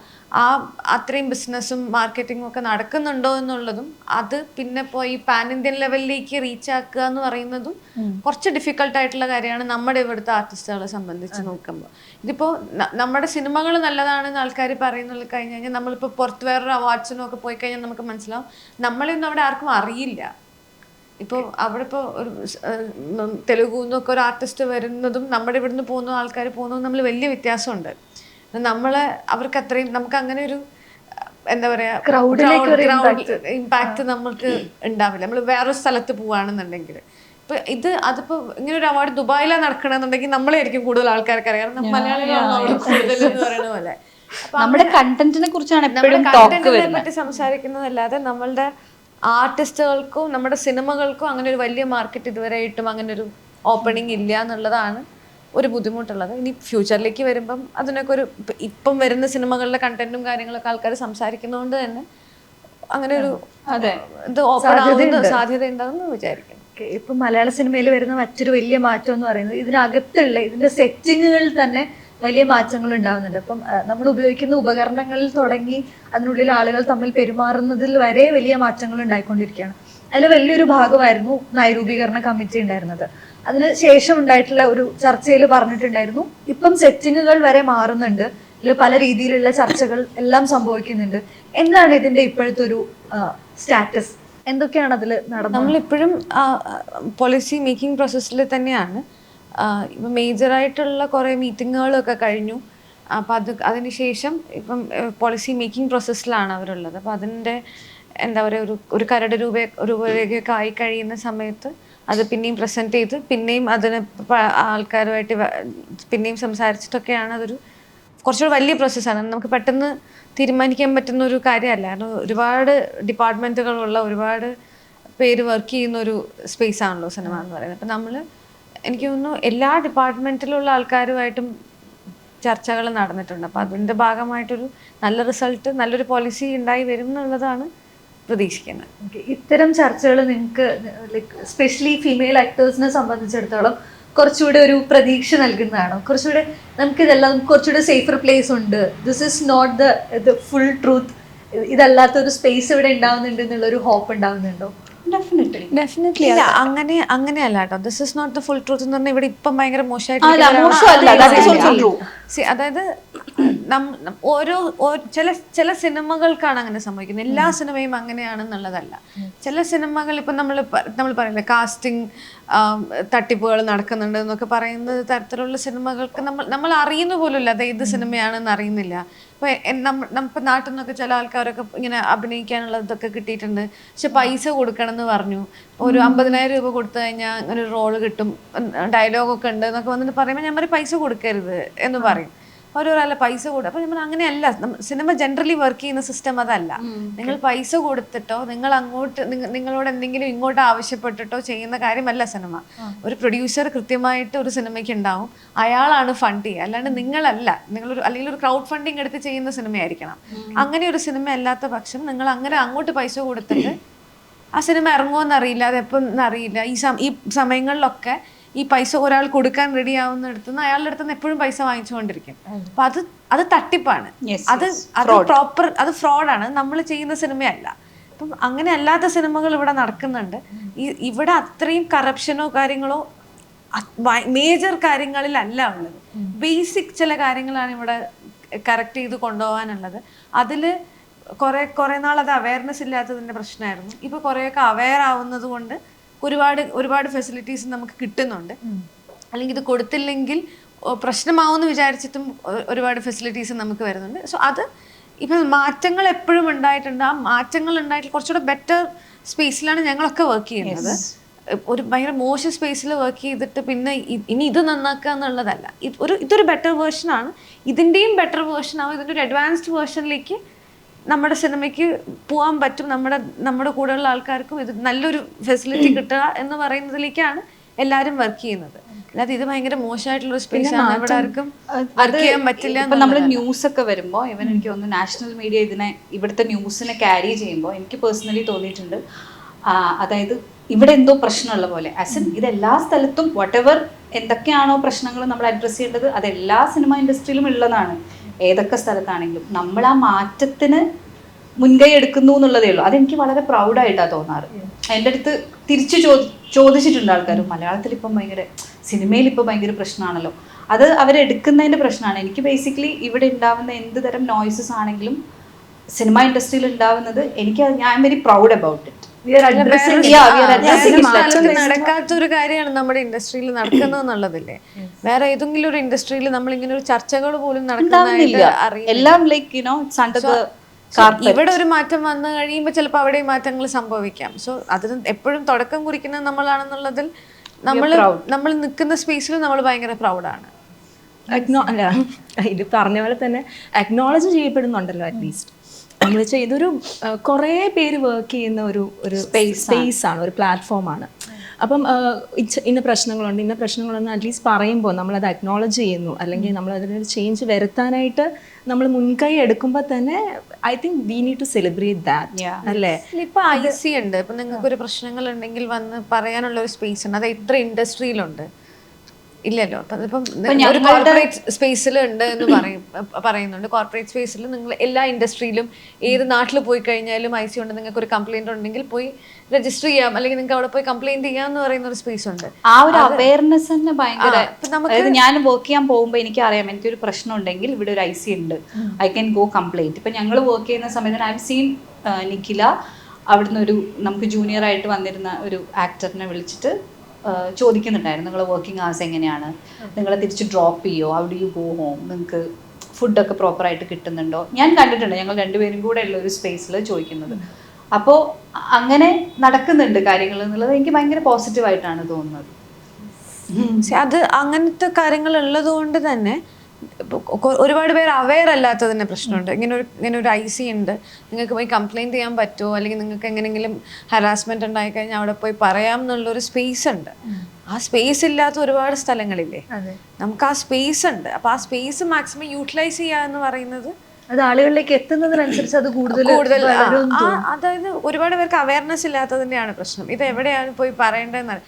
അത്രയും ബിസിനസ്സും മാർക്കറ്റിങ്ങും ഒക്കെ നടക്കുന്നുണ്ടോ എന്നുള്ളതും അത് പിന്നെ പോയി പാൻ ഇന്ത്യൻ ലെവലിലേക്ക് റീച്ച് ആക്കുക എന്ന് പറയുന്നതും കുറച്ച് ഡിഫിക്കൽട്ടായിട്ടുള്ള കാര്യമാണ് നമ്മുടെ ഇവിടുത്തെ ആർട്ടിസ്റ്റുകളെ സംബന്ധിച്ച് നോക്കുമ്പോൾ. ഇതിപ്പോൾ നമ്മുടെ സിനിമകൾ നല്ലതാണെന്ന് ആൾക്കാർ പറയുന്നത് കഴിഞ്ഞ് കഴിഞ്ഞാൽ നമ്മളിപ്പോൾ പുറത്ത് വേറൊരു അവാർഡ്സിനും ഒക്കെ പോയി കഴിഞ്ഞാൽ നമുക്ക് മനസ്സിലാവും നമ്മളെയൊന്നും അവിടെ ആർക്കും അറിയില്ല. ഇപ്പോൾ അവിടെ ഇപ്പോൾ ഒരു തെലുഗുന്നൊക്കെ ഒരു ആർട്ടിസ്റ്റ് വരുന്നതും നമ്മുടെ ഇവിടുന്ന് പോകുന്ന ആൾക്കാർ പോകുന്നതും നമ്മൾ വലിയ വ്യത്യാസമുണ്ട്. അവർക്ക് അത്രയും നമുക്ക് അങ്ങനെ ഒരു എന്താ പറയാ ക്രൗഡ് ഇമ്പാക്ട് നമുക്ക് ഉണ്ടാവില്ല. നമ്മൾ വേറൊരു സ്ഥലത്ത് പോവാണെന്നുണ്ടെങ്കിൽ ഇപ്പൊ അതിപ്പോ ഇങ്ങനെ ഒരു അവാർഡ് ദുബായിലാണ് നടക്കണമെന്നുണ്ടെങ്കിൽ നമ്മളായിരിക്കും കൂടുതൽ ആൾക്കാർക്ക് അറിയാം. മലയാളികളാണോ അവിടെ കൂടുതൽ എന്ന് പറയുന്ന പോലെ. നമ്മുടെ കണ്ടന്റിനെ കുറിച്ചാണ് നമ്മുടെ എപ്പോഴും ടോക്ക് കണ്ടന്റിനെ വരുന്നത്. പറ്റി സംസാരിക്കുന്നതല്ലാതെ നമ്മളുടെ ആർട്ടിസ്റ്റുകൾക്കും നമ്മുടെ സിനിമകൾക്കും അങ്ങനെ ഒരു വലിയ മാർക്കറ്റ് ഇതുവരെയായിട്ടും അങ്ങനെ ഒരു ഓപ്പണിംഗ് ഇല്ല എന്നുള്ളതാണ് ഒരു ബുദ്ധിമുട്ടുള്ളത്. ഇനി ഫ്യൂച്ചറിലേക്ക് വരുമ്പം അതിനൊക്കെ ഒരു ഇപ്പം വരുന്ന സിനിമകളുടെ കണ്ടന്റും കാര്യങ്ങളൊക്കെ ആൾക്കാർ സംസാരിക്കുന്നതുകൊണ്ട് തന്നെ അങ്ങനെ ഒരു ഇത് ഓപ്പൺ ആവുന്ന സാധ്യത ഉണ്ടാകുമെന്ന് വിചാരിക്കുന്നു. ഇപ്പം മലയാള സിനിമയിൽ വരുന്ന മറ്റൊരു വലിയ മാറ്റം എന്ന് പറയുന്നത് ഇതിനകത്തുള്ള ഇതിന്റെ സെറ്റിങ്ങുകളിൽ തന്നെ വലിയ മാറ്റങ്ങൾ ഉണ്ടാകുന്നുണ്ട്. അപ്പം നമ്മൾ ഉപയോഗിക്കുന്ന ഉപകരണങ്ങളിൽ തുടങ്ങി അതിനുള്ളിൽ ആളുകൾ തമ്മിൽ പെരുമാറുന്നതിൽ വരെ വലിയ മാറ്റങ്ങൾ ഉണ്ടായിക്കൊണ്ടിരിക്കുകയാണ്. അതിൽ വലിയൊരു ഭാഗമായിരുന്നു നയരൂപീകരണ കമ്മിറ്റി ഉണ്ടായിരുന്നത്. അതിന് ശേഷം ഉണ്ടായിട്ടുള്ള ഒരു ചർച്ചയിൽ പറഞ്ഞിട്ടുണ്ടായിരുന്നു ഇപ്പം സെറ്റിങ്ങുകൾ വരെ മാറുന്നുണ്ട്, ഇതിൽ പല രീതിയിലുള്ള ചർച്ചകൾ എല്ലാം സംഭവിക്കുന്നുണ്ട്. എന്താണ് ഇതിന്റെ ഇപ്പോഴത്തെ ഒരു സ്റ്റാറ്റസ്? എന്തൊക്കെയാണ് അതിൽ നടന്നത്? നമ്മളിപ്പോഴും പോളിസി മേക്കിംഗ് പ്രോസസ്സിൽ തന്നെയാണ്. ഇപ്പം മേജറായിട്ടുള്ള കുറേ മീറ്റിങ്ങുകളൊക്കെ കഴിഞ്ഞു. അപ്പം അതിനുശേഷം ഇപ്പം പോളിസി മേക്കിംഗ് പ്രോസസ്സിലാണ് അവരുള്ളത്. അപ്പം അതിൻ്റെ എന്താ പറയുക, ഒരു കരട് രൂപരേഖയൊക്കെ ആയി കഴിയുന്ന സമയത്ത് അത് പിന്നെയും പ്രസൻറ്റ് ചെയ്ത് പിന്നെയും അതിന് ആൾക്കാരുമായിട്ട് പിന്നെയും സംസാരിച്ചിട്ടൊക്കെയാണ്. അതൊരു കുറച്ചുകൂടി വലിയ പ്രോസസ്സാണ്. നമുക്ക് പെട്ടെന്ന് തീരുമാനിക്കാൻ പറ്റുന്ന ഒരു കാര്യമല്ല. കാരണം ഒരുപാട് ഡിപ്പാർട്ട്മെൻറ്റുകളുള്ള ഒരുപാട് പേര് വർക്ക് ചെയ്യുന്ന ഒരു സ്പേസ് ആണല്ലോ സിനിമ എന്ന് പറയുന്നത്. അപ്പം നമ്മൾ എനിക്ക് തോന്നുന്നു എല്ലാ ഡിപ്പാർട്ട്മെൻറ്റിലുള്ള ആൾക്കാരുമായിട്ടും ചർച്ചകൾ നടന്നിട്ടുണ്ട്. അപ്പോൾ അതിൻ്റെ ഭാഗമായിട്ടൊരു നല്ല റിസൾട്ട്, നല്ലൊരു പോളിസി ഉണ്ടായി വരും എന്നുള്ളതാണ് പ്രതീക്ഷിക്കുന്നത്. ഇത്തരം ചർച്ചകൾ നിങ്ങൾക്ക് ലൈക്ക് സ്പെഷ്യലി ഫീമെയിൽ ആക്ടേഴ്സിനെ സംബന്ധിച്ചിടത്തോളം കുറച്ചുകൂടെ ഒരു പ്രതീക്ഷ നൽകുന്നതാണോ? കുറച്ചുകൂടെ നമുക്കിതെല്ലാം കുറച്ചുകൂടെ സേഫർ പ്ലേസ് ഉണ്ട്, this is not the full truth, ഇതല്ലാത്ത ഒരു സ്പേസ് ഇവിടെ ഉണ്ടാവുന്നുണ്ട് എന്നുള്ളൊരു ഹോപ്പ് ഉണ്ടാവുന്നുണ്ടോ? ഡെഫിനറ്റ്ലി ഇല്ല, അങ്ങനെയല്ല കേട്ടോ. This is not the full truth എന്ന് പറഞ്ഞാൽ ഇവിടെ ഇപ്പം ഭയങ്കര മോശമായിട്ട് അതായത് ചില സിനിമകൾക്കാണ് അങ്ങനെ സംഭവിക്കുന്നത്. എല്ലാ സിനിമയും അങ്ങനെയാണെന്നുള്ളതല്ല. ചില സിനിമകൾ ഇപ്പം നമ്മൾ പറയില്ലേ കാസ്റ്റിംഗ് തട്ടിപ്പുകൾ നടക്കുന്നുണ്ട് എന്നൊക്കെ പറയുന്ന തരത്തിലുള്ള സിനിമകൾക്ക് നമ്മൾ അറിയുന്ന പോലുമില്ല അത് ഏത് സിനിമയാണെന്ന് അറിയുന്നില്ല. ഇപ്പം നാട്ടിൽ നിന്നൊക്കെ ചില ആൾക്കാരൊക്കെ ഇങ്ങനെ അഭിനയിക്കാനുള്ളതൊക്കെ കിട്ടിയിട്ടുണ്ട്, പക്ഷെ പൈസ കൊടുക്കണം എന്ന് പറഞ്ഞു. ഒരു 50,000 രൂപ കൊടുത്തു കഴിഞ്ഞാൽ അങ്ങനെ ഒരു റോള് കിട്ടും, ഡയലോഗൊക്കെ ഉണ്ട് എന്നൊക്കെ വന്നിട്ട് പറയുമ്പോൾ ഞാൻ പറയും പൈസ കൊടുക്കരുത് എന്ന് പറയും. ഓരോരാളെ പൈസ കൊടുക്കും. അപ്പം നമ്മൾ അങ്ങനെയല്ല, സിനിമ ജനറലി വർക്ക് ചെയ്യുന്ന സിസ്റ്റം അതല്ല. നിങ്ങൾ പൈസ കൊടുത്തിട്ടോ നിങ്ങളോട് എന്തെങ്കിലും ഇങ്ങോട്ട് ആവശ്യപ്പെട്ടിട്ടോ ചെയ്യുന്ന കാര്യമല്ല സിനിമ. ഒരു പ്രൊഡ്യൂസർ കൃത്യമായിട്ട് ഒരു സിനിമയ്ക്ക് ഉണ്ടാവും, അയാളാണ് ഫണ്ട് ചെയ്യുക, അല്ലാണ്ട് നിങ്ങളല്ല. അല്ലെങ്കിൽ ഒരു ക്രൗഡ് ഫണ്ടിങ് എടുത്ത് ചെയ്യുന്ന സിനിമയായിരിക്കണം. അങ്ങനെ ഒരു സിനിമ അല്ലാത്ത പക്ഷം നിങ്ങൾ അങ്ങനെ അങ്ങോട്ട് പൈസ കൊടുത്തിട്ട് ആ സിനിമ ഇറങ്ങുമോയെന്നറിയില്ല, അതെപ്പം എന്നറിയില്ല. ഈ സമയങ്ങളിലൊക്കെ ഈ പൈസ ഒരാൾ കൊടുക്കാൻ റെഡി ആവുന്നിടത്തുനിന്ന് അയാളുടെ അടുത്തുനിന്ന് എപ്പോഴും പൈസ വാങ്ങിച്ചുകൊണ്ടിരിക്കും. അപ്പൊ അത് തട്ടിപ്പാണ്, അത് പ്രോപ്പർ, അത് ഫ്രോഡാണ്. നമ്മൾ ചെയ്യുന്ന സിനിമയല്ല. അപ്പം അങ്ങനെ അല്ലാത്ത സിനിമകൾ ഇവിടെ നടക്കുന്നുണ്ട്. ഇവിടെ അത്രയും കറപ്ഷനോ കാര്യങ്ങളോ മേജർ കാര്യങ്ങളിലല്ല ഉള്ളത്. ബേസിക് ചില കാര്യങ്ങളാണ് ഇവിടെ കറക്റ്റ് ചെയ്ത് കൊണ്ടുപോകാനുള്ളത്. അതിൽ കുറേ നാൾ അത് അവയർനെസ് ഇല്ലാത്തതിൻ്റെ പ്രശ്നമായിരുന്നു. ഇപ്പോൾ കുറേയൊക്കെ അവെയർ ആവുന്നത് കൊണ്ട് ഒരുപാട് ഫെസിലിറ്റീസ് നമുക്ക് കിട്ടുന്നുണ്ട്. അല്ലെങ്കിൽ ഇത് കൊടുത്തില്ലെങ്കിൽ പ്രശ്നമാവുമെന്ന് വിചാരിച്ചിട്ടും ഒരുപാട് ഫെസിലിറ്റീസ് നമുക്ക് വരുന്നുണ്ട്. സോ അത് ഇപ്പം മാറ്റങ്ങൾ എപ്പോഴും ഉണ്ടായിട്ടുണ്ട്. ആ മാറ്റങ്ങൾ ഉണ്ടായിട്ട് കുറച്ചുകൂടെ ബെറ്റർ സ്പേസിലാണ് ഞങ്ങളൊക്കെ വർക്ക് ചെയ്യുന്നത്. ഒരു ഭയങ്കര മോശം സ്പേസിൽ വർക്ക് ചെയ്തിട്ട് പിന്നെ ഇനി ഇത് നന്നാക്കുക എന്നുള്ളതല്ല. ഇതൊരു ബെറ്റർ വേർഷനാണ്. ഇതിൻ്റെയും ബെറ്റർ വേർഷനാവും. ഇതിൻ്റെ ഒരു അഡ്വാൻസ്ഡ് വേർഷനിലേക്ക് നമ്മുടെ സിനിമയ്ക്ക് പോകാൻ പറ്റും. നമ്മുടെ കൂടെയുള്ള ആൾക്കാർക്കും ഇത് നല്ലൊരു ഫെസിലിറ്റി കിട്ടുക എന്ന് പറയുന്നതിലേക്കാണ് എല്ലാവരും വർക്ക് ചെയ്യുന്നത്. അല്ലാതെ ഇത് ഭയങ്കര മോശമായിട്ടുള്ള സ്പേസ് ആണ്, ഇവിടെ ആർക്കും വർക്ക് ചെയ്യാൻ പറ്റില്ല. ഇപ്പൊ നമ്മള് ന്യൂസ് ഒക്കെ വരുമ്പോൾ എനിക്ക് തോന്നുന്നു നാഷണൽ മീഡിയ ഇവിടുത്തെ ന്യൂസിനെ ക്യാരി ചെയ്യുമ്പോൾ എനിക്ക് പേഴ്സണലി തോന്നിയിട്ടുണ്ട്, അതായത് ഇവിടെ എന്തോ പ്രശ്നമുള്ള പോലെ. ഇത് എല്ലാ സ്ഥലത്തും വട്ടെവർ എന്തൊക്കെയാണോ പ്രശ്നങ്ങൾ നമ്മൾ അഡ്രസ്സ് ചെയ്യേണ്ടത് അത് എല്ലാ സിനിമ ഇൻഡസ്ട്രിയിലും ഉള്ളതാണ്. ഏതൊക്കെ സ്ഥലത്താണെങ്കിലും നമ്മൾ ആ മാറ്റത്തിന് മുൻകൈ എടുക്കുന്നു എന്നുള്ളതേ ഉള്ളൂ. അതെനിക്ക് വളരെ പ്രൗഡായിട്ടാണ് തോന്നാറ്. എൻ്റെ അടുത്ത് തിരിച്ചു ചോദിച്ചിട്ടുണ്ട് ആൾക്കാർ, മലയാളത്തിൽ ഇപ്പം സിനിമയിൽ ഇപ്പോൾ ഭയങ്കര പ്രശ്നമാണല്ലോ, അത് അവരെടുക്കുന്നതിൻ്റെ പ്രശ്നമാണ്. എനിക്ക് ബേസിക്കലി ഇവിടെ ഉണ്ടാവുന്ന എന്ത് തരം നോയ്സസ് ആണെങ്കിലും സിനിമ ഇൻഡസ്ട്രിയിൽ ഉണ്ടാവുന്നത് I am very proud about it. നടക്കാത്തൊരു കാര്യമാണ് നമ്മുടെ ഇൻഡസ്ട്രിയിൽ നടക്കുന്നത് എന്നുള്ളതില്ലേ. വേറെ ഏതെങ്കിലും ഒരു ഇൻഡസ്ട്രിയിൽ നമ്മൾ ഇങ്ങനെ ഒരു ചർച്ചകൾ പോലും നടക്കുന്നതായിട്ട് അറിയില്ല. ഇവിടെ ഒരു മാറ്റം വന്നു കഴിയുമ്പോൾ ചിലപ്പോൾ അവിടെ മാറ്റങ്ങൾ സംഭവിക്കാം. സോ അതിന് എപ്പോഴും തുടക്കം കുറിക്കുന്നത് നമ്മളാണെന്നുള്ളതിൽ നമ്മൾ നിൽക്കുന്ന സ്പേസിൽ നമ്മൾ ഭയങ്കര പ്രൗഡാണ്. അല്ല ഇത് പറഞ്ഞ പോലെ തന്നെ അക്നോളജ് ചെയ്യപ്പെടുന്നുണ്ടല്ലോ അറ്റ്ലീസ്റ്റ്. നമ്മൾ വെച്ചാൽ ഇതൊരു കുറേ പേര് വർക്ക് ചെയ്യുന്ന ഒരു സ്പേസ് ആണ്, ഒരു പ്ലാറ്റ്ഫോമാണ്. അപ്പം ഇന്ന പ്രശ്നങ്ങളൊന്നും അറ്റ്ലീസ്റ്റ് പറയുമ്പോൾ നമ്മളത് അക്നോളജ് ചെയ്യുന്നു, അല്ലെങ്കിൽ നമ്മൾ അതിനൊരു ചേഞ്ച് വരുത്താനായിട്ട് നമ്മൾ മുൻകൈ എടുക്കുമ്പോൾ തന്നെ I think we need to celebrate that അല്ലേ. ഇപ്പൊ IC ഉണ്ട്, ഇപ്പൊ നിങ്ങൾക്ക് ഒരു പ്രശ്നങ്ങൾ ഉണ്ടെങ്കിൽ വന്ന് പറയാനുള്ള ഒരു സ്പേസ് ഉണ്ട്. അത് എത്ര ഇൻഡസ്ട്രിയിലുണ്ട്? ഇല്ലല്ലോ. ഇപ്പം ഒരു കോർപ്പറേറ്റ് സ്പേസിൽ ഉണ്ട് എന്ന് പറയുന്നുണ്ട്. കോർപ്പറേറ്റ് സ്പേസിൽ നിങ്ങൾ എല്ലാ ഇൻഡസ്ട്രിയിലും ഏത് നാട്ടിൽ പോയി കഴിഞ്ഞാലും IC ഉണ്ട്. നിങ്ങൾക്ക് ഒരു കംപ്ലൈന്റ് ഉണ്ടെങ്കിൽ പോയി രജിസ്റ്റർ ചെയ്യാം, അല്ലെങ്കിൽ നിങ്ങൾക്ക് അവിടെ പോയി കംപ്ലൈന്റ് ചെയ്യാം എന്ന് പറയുന്ന ഒരു സ്പേസ് ഉണ്ട്. ആ ഒരു അവയർനെസ് തന്നെ ഭയങ്കര. അതായത് ഞാൻ വർക്ക് ചെയ്യാൻ പോകുമ്പോൾ എനിക്ക് അറിയാം എനിക്കൊരു പ്രശ്നം ഉണ്ടെങ്കിൽ ഇവിടെ ഒരു IC ഉണ്ട്, ഐ ക്യാൻ ഗോ കംപ്ലൈന്റ്. ഇപ്പൊ ഞങ്ങൾ വർക്ക് ചെയ്യുന്ന സമയത്ത് ഐ ഹവ് സീൻ നിഖില അവിടുന്ന് ഒരു നമുക്ക് ജൂനിയർ ആയിട്ട് വന്നിരുന്ന ഒരു ആക്ടറിനെ വിളിച്ചിട്ട് ചോദിക്കുന്നുണ്ടായിരുന്നു, നിങ്ങൾ വർക്കിംഗ് അവേഴ്സ് എങ്ങനെയാണ്, നിങ്ങളെ തിരിച്ച് ഡ്രോപ്പ് ചെയ്യോ, how do you go home, നിങ്ങൾക്ക് ഫുഡൊക്കെ പ്രോപ്പറായിട്ട് കിട്ടുന്നുണ്ടോ. ഞാൻ കണ്ടിട്ടുണ്ട് ഞങ്ങൾ രണ്ടുപേരും കൂടെ ഉള്ള ഒരു സ്പേസിൽ ചോദിക്കുന്നത്. അപ്പോൾ അങ്ങനെ നടക്കുന്നുണ്ട് കാര്യങ്ങൾ എന്നുള്ളത് എനിക്ക് ഭയങ്കര പോസിറ്റീവായിട്ടാണ് തോന്നുന്നത്. അത് അങ്ങനത്തെ കാര്യങ്ങൾ ഉള്ളത് കൊണ്ട് തന്നെ ഒരുപാട് പേര് അവെയർ അല്ലാത്തതിൻ്റെ പ്രശ്നമുണ്ട്. ഇങ്ങനെ ഒരു IC ഉണ്ട്, നിങ്ങൾക്ക് പോയി കംപ്ലൈൻറ്റ് ചെയ്യാൻ പറ്റുമോ, അല്ലെങ്കിൽ നിങ്ങൾക്ക് എങ്ങനെയെങ്കിലും ഹരാസ്മെൻറ്റ് ഉണ്ടായിക്കഴിഞ്ഞാൽ അവിടെ പോയി പറയാം എന്നുള്ളൊരു സ്പേസ് ഉണ്ട്. ആ സ്പേസ് ഇല്ലാത്ത ഒരുപാട് സ്ഥലങ്ങളില്ലേ, നമുക്ക് ആ സ്പേസ് ഉണ്ട്. അപ്പോൾ ആ സ്പേസ് മാക്സിമം യൂട്ടിലൈസ് ചെയ്യുക എന്ന് പറയുന്നത് അത് ആളുകളിലേക്ക് എത്തുന്നതിനനുസരിച്ച് അത് കൂടുതൽ അതായത് ഒരുപാട് പേർക്ക് അവയർനെസ് ഇല്ലാത്തതിൻ്റെയാണ് പ്രശ്നം. ഇത് എവിടെയാണ് പോയി പറയേണ്ടതെന്നാണ്.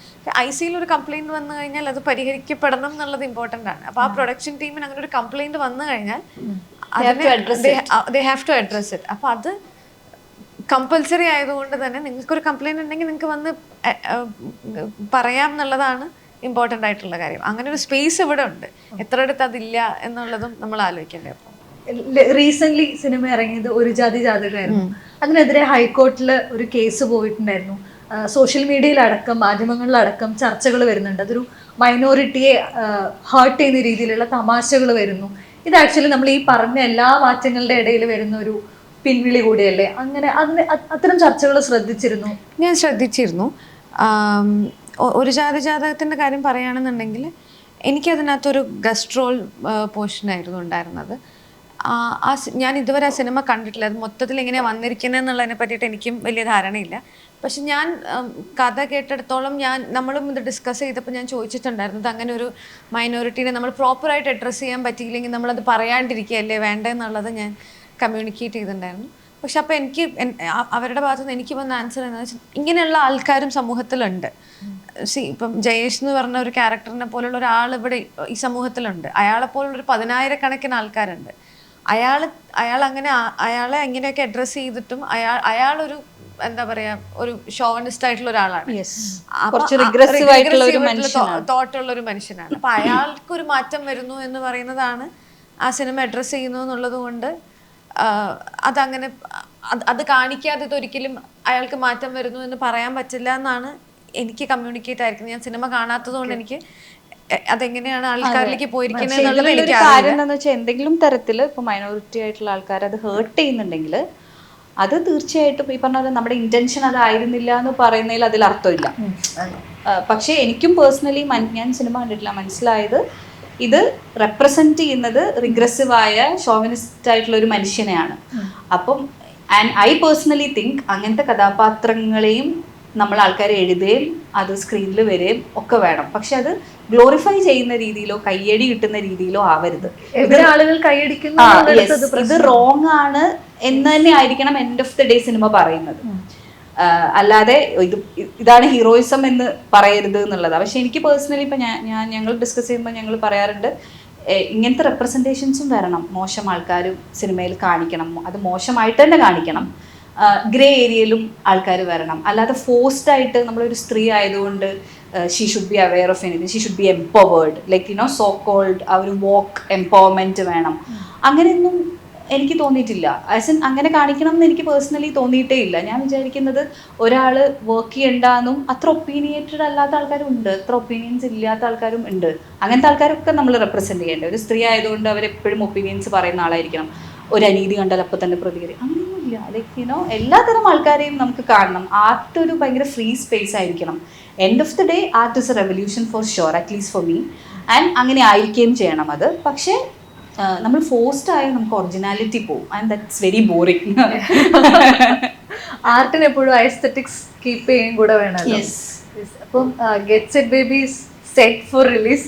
ICയിൽ ഒരു കംപ്ലൈൻറ്റ് വന്നു കഴിഞ്ഞാൽ അത് പരിഹരിക്കപ്പെടണം എന്നുള്ളത് ഇമ്പോർട്ടൻ്റ് ആണ്. അപ്പോൾ ആ പ്രൊഡക്ഷൻ ടീമിന് അങ്ങനെ ഒരു കംപ്ലൈൻറ്റ് വന്നു കഴിഞ്ഞാൽ they have to address it. അപ്പോൾ അത് കമ്പൽസറി ആയതുകൊണ്ട് തന്നെ നിങ്ങൾക്കൊരു കംപ്ലൈൻറ്റ് ഉണ്ടെങ്കിൽ നിങ്ങൾക്ക് വന്ന് പറയാം എന്നുള്ളതാണ് ഇമ്പോർട്ടൻ്റ് ആയിട്ടുള്ള കാര്യം. അങ്ങനെ ഒരു സ്പേസ് ഇവിടെ ഉണ്ട്. എത്ര അടുത്ത് അതില്ല എന്നുള്ളതും നമ്മൾ ആലോചിക്കേണ്ടത്. അപ്പോൾ റീസെന്റ് സിനിമ ഇറങ്ങിയത് ഒരു ജാതി ജാതകമായിരുന്നു. അതിനെതിരെ ഹൈക്കോർട്ടിൽ ഒരു കേസ് പോയിട്ടുണ്ടായിരുന്നു. സോഷ്യൽ മീഡിയയിലടക്കം മാധ്യമങ്ങളിലടക്കം ചർച്ചകൾ വരുന്നുണ്ട്. അതൊരു മൈനോറിറ്റിയെ ഹേർട്ട് ചെയ്യുന്ന രീതിയിലുള്ള തമാശകൾ വരുന്നു. ഇത് ആക്ച്വലി നമ്മൾ ഈ പറഞ്ഞ എല്ലാ മാറ്റങ്ങളുടെ ഇടയിൽ വരുന്ന ഒരു പിൻവിളി കൂടിയല്ലേ? അങ്ങനെ അത്തരം ചർച്ചകൾ ശ്രദ്ധിച്ചിരുന്നു? ഞാൻ ശ്രദ്ധിച്ചിരുന്നു. ഒരു ജാതകത്തിൻ്റെ കാര്യം പറയുകയാണെന്നുണ്ടെങ്കിൽ എനിക്കതിനകത്തൊരു ഗസ്റ്റ് റോൾ പോർഷനായിരുന്നു ഉണ്ടായിരുന്നത്. ഞാൻ ഇതുവരെ ആ സിനിമ കണ്ടിട്ടില്ല. അത് മൊത്തത്തിൽ എങ്ങനെയാണ് വന്നിരിക്കുന്നത് എന്നുള്ളതിനെ പറ്റിയിട്ട് എനിക്കും വലിയ ധാരണയില്ല. പക്ഷെ ഞാൻ കഥ കേട്ടിടത്തോളം നമ്മളും ഇത് ഡിസ്കസ് ചെയ്തപ്പോൾ ഞാൻ ചോദിച്ചിട്ടുണ്ടായിരുന്നു, അങ്ങനെ ഒരു മൈനോറിറ്റീനെ നമ്മൾ പ്രോപ്പറായിട്ട് അഡ്രസ്സ് ചെയ്യാൻ പറ്റിയില്ലെങ്കിൽ നമ്മളത് പറയാണ്ടിരിക്കുകയല്ലേ വേണ്ടതെന്നുള്ളത് ഞാൻ കമ്മ്യൂണിക്കേറ്റ് ചെയ്തിട്ടുണ്ടായിരുന്നു. പക്ഷെ അപ്പോൾ എനിക്ക് അവരുടെ ഭാഗത്തുനിന്ന് എനിക്ക് വന്ന ആൻസർ എന്താണെന്ന് വെച്ചാൽ, ഇങ്ങനെയുള്ള ആൾക്കാരും സമൂഹത്തിലുണ്ട്. ഇപ്പം ജയേഷ് എന്ന് പറഞ്ഞ ഒരു ക്യാരക്ടറിനെ പോലുള്ള ഒരാൾ ഇവിടെ ഈ സമൂഹത്തിലുണ്ട്. അയാളെപ്പോലുള്ളൊരു 10,000-കണക്കിന് ആൾക്കാരുണ്ട്. അയാളെ എങ്ങനെയൊക്കെ അഡ്രസ്സ് ചെയ്തിട്ടും അയാളൊരു എന്താ പറയാ ഒരു ഷോവനിസ്റ്റ് ആയിട്ടുള്ള ഒരാളാണ്, തോട്ടുള്ള ഒരു മനുഷ്യനാണ്. അപ്പൊ അയാൾക്കൊരു മാറ്റം വരുന്നു എന്ന് പറയുന്നതാണ് ആ സിനിമ അഡ്രസ്സ് ചെയ്യുന്നു എന്നുള്ളത് കൊണ്ട് അതങ്ങനെ അത് കാണിക്കാതെ ഇതൊരിക്കലും അയാൾക്ക് മാറ്റം വരുന്നു എന്ന് പറയാൻ പറ്റില്ല എന്നാണ് എനിക്ക് കമ്മ്യൂണിക്കേറ്റ് ആയിരിക്കുന്നത്. ഞാൻ സിനിമ കാണാത്തത് കൊണ്ട് എനിക്ക് അതെങ്ങനെയാണ് ആൾക്കാരിലേക്ക് പോയിരിക്കുന്നത് കാര്യം എന്താണെന്ന് വെച്ചാൽ, എന്തെങ്കിലും തരത്തിൽ ഇപ്പൊ മൈനോറിറ്റി ആയിട്ടുള്ള ആൾക്കാർ അത് ഹേർട്ട് ചെയ്യുന്നുണ്ടെങ്കിൽ അത് തീർച്ചയായിട്ടും ഈ പറഞ്ഞ പോലെ നമ്മുടെ ഇന്റൻഷൻ അതായിരുന്നില്ല എന്ന് പറയുന്നതിൽ അതിൽ അർത്ഥമില്ല. പക്ഷെ എനിക്കും പേഴ്സണലി ഞാൻ സിനിമ കണ്ടിട്ടില്ല, മനസ്സിലായത് ഇത് റെപ്രസെന്റ് ചെയ്യുന്നത് റിഗ്രസീവായ ഷോവിനിസ്റ്റ് ആയിട്ടുള്ള ഒരു മനുഷ്യനെയാണ്. അപ്പം ആൻഡ് ഐ പേഴ്സണലി തിങ്ക് അങ്ങനത്തെ കഥാപാത്രങ്ങളെയും നമ്മൾ ആൾക്കാരെ എഴുതുകയും അത് സ്ക്രീനിൽ വരികയും ഒക്കെ വേണം. പക്ഷെ അത് ഗ്ലോറിഫൈ ചെയ്യുന്ന രീതിയിലോ കയ്യടി കിട്ടുന്ന രീതിയിലോ ആവരുത്. ആളുകൾ കൈയടിക്കുന്നു, ഇത് റോങ് ആണ് എന്ന് തന്നെ ആയിരിക്കണം end of the day cinema പറയുന്നത്. അല്ലാതെ ഇതാണ് ഹീറോയിസം എന്ന് പറയരുത് എന്നുള്ളതാണ്. പക്ഷെ എനിക്ക് പേഴ്സണലി ഇപ്പം ഞങ്ങൾ ഡിസ്കസ് ചെയ്യുമ്പോൾ ഞങ്ങൾ പറയാറുണ്ട്, ഇങ്ങനത്തെ റെപ്രസെൻറ്റേഷൻസും വരണം. മോശം ആൾക്കാരും സിനിമയിൽ കാണിക്കണം, അത് മോശമായിട്ട് തന്നെ കാണിക്കണം. ഗ്രേ ഏരിയയിലും ആൾക്കാർ വരണം. അല്ലാതെ ഫോഴ്സ്ഡ് ആയിട്ട് നമ്മളൊരു സ്ത്രീ ആയതുകൊണ്ട് she should be aware of anything, she should be empowered, like so called ആ ഒരു വോക്ക് എംപവർമെൻറ്റ് വേണം. അങ്ങനെയൊന്നും എനിക്ക് തോന്നിയിട്ടില്ല. ആസ് ഇൻ അങ്ങനെ കാണിക്കണം എന്ന് എനിക്ക് പേഴ്സണലി തോന്നിയിട്ടേ ഇല്ല. ഞാൻ വിചാരിക്കുന്നത് ഒരാൾ വർക്ക് ചെയ്യണ്ടെന്നും അത്ര ഒപ്പീനിയേറ്റഡ് അല്ലാത്ത ആൾക്കാരും ഉണ്ട്, അത്ര ഒപ്പീനിയൻസ് ഇല്ലാത്ത ആൾക്കാരും ഉണ്ട്. അങ്ങനത്തെ ആൾക്കാരൊക്കെ നമ്മൾ റെപ്രസെൻറ്റ് ചെയ്യേണ്ടത്. ഒരു സ്ത്രീ ആയതുകൊണ്ട് അവരെപ്പോഴും ഒപ്പീനിയൻസ് പറയുന്ന ആളായിരിക്കണം, ഒരു അനീതി കണ്ടാൽ അപ്പം തന്നെ പ്രതികരിക്കും, അങ്ങനെയൊന്നുമില്ല. ലൈക്ക് എല്ലാത്തരം ആൾക്കാരെയും നമുക്ക് കാണണം. ആർട്ട് ഒരു ഭയങ്കര ഫ്രീ സ്പേസ് ആയിരിക്കണം. End of the day art is A revolution for sure, at least for me. And അങ്ങനെ ആയിരിക്കുകയും ചെയ്യണം അത്. പക്ഷേ നമ്മൾ ഫോഴ്സ്ഡ് ആയാൽ നമുക്ക് ഒറിജിനാലിറ്റി പോകും, ആൻഡ് ദാറ്റ്സ് വെരി ബോറിങ്. ആർട്ടിന് എപ്പോഴും ഐസ്തെറ്റിക്സ് കീപ്പ് ചെയ്യും കൂടെ വേണമല്ലോ. അപ്പം get set baby set for release.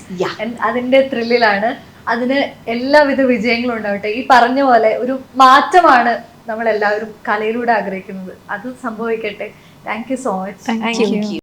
അതിന്റെ ത്രില്ലിലാണ്. അതിന് എല്ലാവിധ വിജയങ്ങളും ഉണ്ടാവട്ടെ. ഈ പറഞ്ഞ പോലെ ഒരു മാറ്റമാണ് നമ്മളെല്ലാവരും കലയിലൂടെ ആഗ്രഹിക്കുന്നത്. അത് സംഭവിക്കട്ടെ. Thank you so much. Thank you.